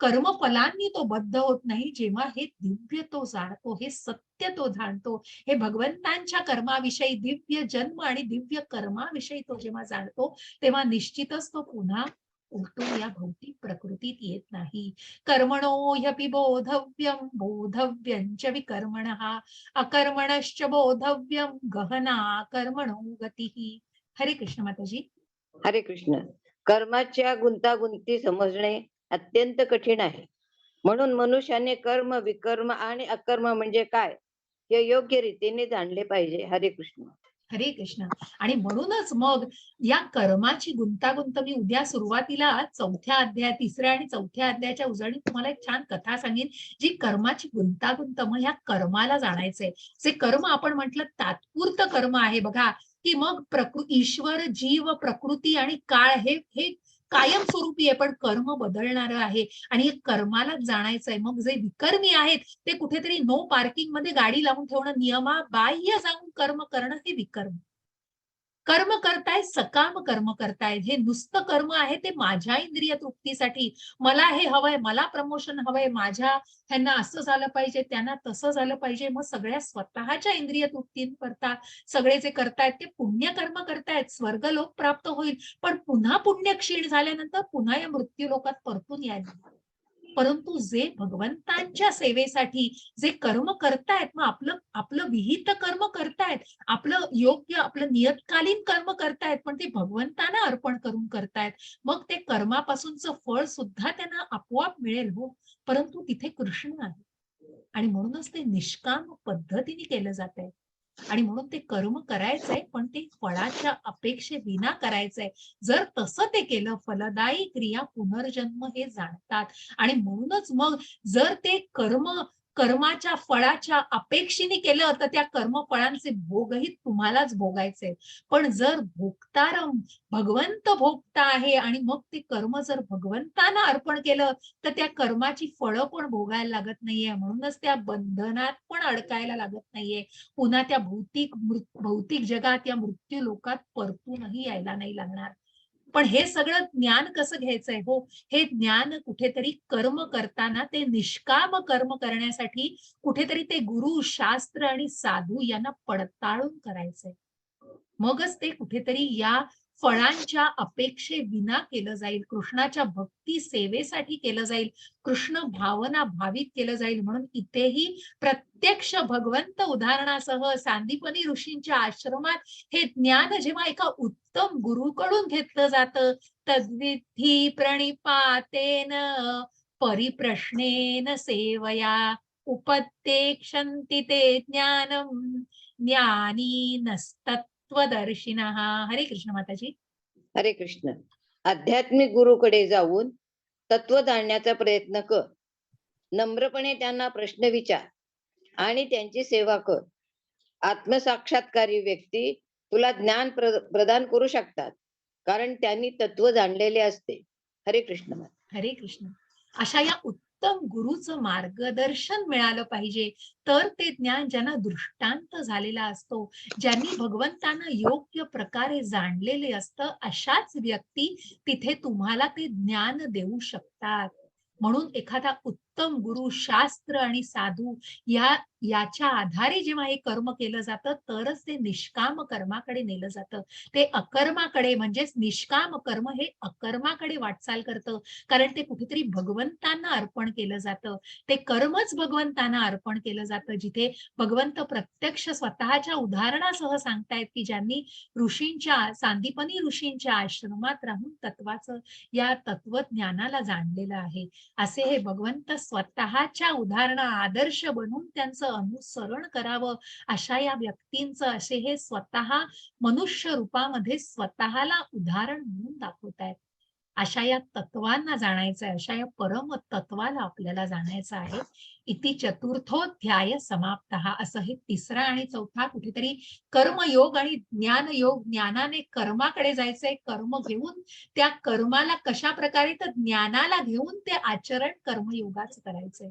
Speaker 1: कर्मफलांनी तो बद्ध होत नाही, जेव्हा हे दिव्य तो जाणतो, हे सत्य तो जाणतो, हे भगवंतांच्या कर्माविषयी, दिव्य जन्म आणि दिव्य कर्माविषयी तो जेव्हा जाणतो तेव्हा निश्चितच तो पुन्हा उलटून या भौतिक प्रकृतीत येत नाही. कर्मणो ह्यपि बोधव्यम बोधव्यंच विकर्मणः अकर्मणश्च बोधव्यम गहना कर्मणो गतिः. हरे कृष्ण माताजी.
Speaker 2: हरे कृष्ण. कर्माच्या गुंतागुंती समजणे अत्यंत कठीण आहे. म्हणून मनुष्याने कर्म, विकर्म आणि अकर्म म्हणजे काय हे योग्य रीतीने जाणले पाहिजे. हरे कृष्ण.
Speaker 1: हरे कृष्ण. आणि म्हणूनच मग या कर्माची गुंतागुंत मी उद्या सुरुवातीला तिसऱ्या आणि चौथ्या अध्यायाच्या उजळणी तुम्हाला एक छान कथा सांगेन, जी कर्माची गुंतागुंत. मग ह्या कर्माला जाणायचंय. जे कर्म आपण म्हटलं तात्पुरतं कर्म आहे बघा, की मग ईश्वर, जीव, प्रकृती आणि काळ हे कायमस्वरूपी आहे, पण कर्म बदलणारं आहे आणि हे कर्मालाच जाणायचंय. मग जे विकर्मी आहेत ते कुठेतरी नो पार्किंग मध्ये गाडी लावून ठेवणं, नियमाबाह्य जाऊन कर्म करणं, हे विकर्म. कर्म करतायत, सकाम कर्म करतायत. हे नुसतं कर्म आहे ते माझ्या इंद्रिय तृप्तीसाठी. मला हे हवंय, मला प्रमोशन हवंय, माझ्या ह्यांना असं झालं पाहिजे, त्यांना तसं झालं पाहिजे. मग सगळ्या स्वतःच्या इंद्रिय तृप्तींकरता सगळे जे करतायत ते पुण्यकर्म करतायत. स्वर्गलोक प्राप्त होईल, पण पुन्हा पुण्य क्षीण झाल्यानंतर पुन्हा या मृत्यू लोकात परतून यायला. परंतु जे भगवंतांच्या सेवेसाठी जे कर्म करतायत, मग आपलं आपलं विहित कर्म करतायत, आपलं योग्य, आपलं नियतकालीन कर्म करतायत, पण ते भगवंतांना अर्पण करून करतायत. मग ते कर्मापासूनचं फळ सुद्धा त्यांना आपोआप मिळेल हो. परंतु तिथे कृष्ण आहे आणि म्हणूनच ते निष्काम पद्धतीने केलं जात आहे. आणि म्हणून ते कर्म करायचंय, पण ते फळाच्या अपेक्षेविना करायचंय. जर तसं ते केलं, फलदायी क्रिया पुनर्जन्म हे जाणतात. आणि म्हणूनच मग जर ते कर्माच्या फळाच्या अपेक्षेने केलं, तर त्या कर्मफळांचे भोगही तुम्हालाच भोगायचे. पण जर भोगतारम भगवंत भोगता आहे आणि मग ते कर्म जर भगवंतांना अर्पण केलं, तर त्या कर्माची फळं पण भोगायला लागत नाहीये. म्हणूनच त्या बंधनात पण अडकायला लागत नाहीये. पुन्हा त्या भौतिक जगात या मृत्यू लोकात परतूनही यायला नाही लागणार. पण हे सगळं ज्ञान कसं घ्यायचंय हो? हे ज्ञान कुठेतरी कर्म करताना ते निष्काम कर्म करण्यासाठी कुठेतरी ते गुरु, शास्त्र आणि साधू यांना पडताळून करायचंय. मगच ते कुठेतरी या फळांच्या अपेक्षेविना केलं जाईल. कृष्णाच्या भक्ती सेवेसाठी केलं जाईल. कृष्ण भावना भावित केलं जाईल. म्हणून इथेही प्रत्यक्ष भगवंत उदाहरणासह सांदीपनी ऋषींच्या आश्रमात हे ज्ञान जेव्हा एका उत्तम गुरुकडून घेतलं जातं, तद्विधी प्रणिपातेन परिप्रश्नेन सेवया उपतेक्षन्ति ते ज्ञानम ज्ञानी नस्तत्वदर्शिनः. हरे कृष्ण माताजी.
Speaker 2: हरे कृष्ण. आध्यात्मिक गुरुकडे जाऊन तत्व जाणण्याचा प्रयत्न कर. नम्रपणे त्यांना प्रश्न विचार आणि त्यांची सेवा कर. आत्मसाक्षात्कारी व्यक्ती तुला ज्ञान प्रदान करू शकतात, कारण त्यांनी तत्व जाणलेले असते. हरे कृष्ण.
Speaker 1: हरे कृष्ण. अशा या उत्तम गुरुचं मार्गदर्शन मिळालं पाहिजे, तर ते ज्ञान ज्यांना दृष्टांत झालेला असतो, ज्यांनी भगवंतांना योग्य प्रकारे जाणलेले असतं, अशाच व्यक्ती तिथे तुम्हाला ते ज्ञान देऊ शकतात. म्हणून एखादा उत्तम गुरु, शास्त्र आणि साधू याच्या आधारे जेव्हा हे कर्म केलं जातं, तरच ते निष्काम कर्माकडे नेलं जातं. ते अकर्माकडे, म्हणजेच निष्काम कर्म हे अकर्माकडे वाटचाल करतं. कारण ते कुठेतरी भगवंतांना अर्पण केलं जातं. ते कर्मच भगवंतांना अर्पण केलं जातं. जिथे भगवंत प्रत्यक्ष स्वतःच्या उदाहरणासह सांगतायत, की ज्यांनी सांदीपनी ऋषींच्या आश्रमात राहून या तत्वज्ञानाला जाणलेलं आहे. असे हे भगवंत स्वतःच्या उदाहरणं आदर्श बनून त्यांचं अनुसरण करावं, अशा या व्यक्तींचं असे हे स्वतः मनुष्य रूपामध्ये स्वतःला उदाहरण म्हणून दाखवतायत. अशा या तत्वांना जाणायचं आहे, अशा या परम तत्वाला आपल्याला जाणायचं आहे. इति चतुर्थोध्याय समाप्तः. असं हे तिसरा आणि चौथा कुठेतरी कर्मयोग आणि ज्ञानयोग, ज्ञानाने कर्माकडे जायचंय, कर्म घेऊन त्या कर्माला कशा प्रकारे, तर ज्ञानाला घेऊन ते आचरण कर्मयोगाच करायचंय.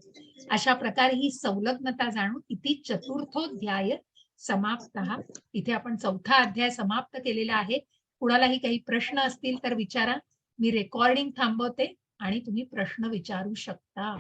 Speaker 1: अशा प्रकारे ही संलग्नता जाणून इति चतुर्थोध्याय समाप्तः. इथे आपण चौथा अध्याय समाप्त केलेला आहे. कुणालाही काही प्रश्न असतील तर विचारा. मी रेकॉर्डिंग थांबवते आणि तुम्ही प्रश्न विचारू शकता.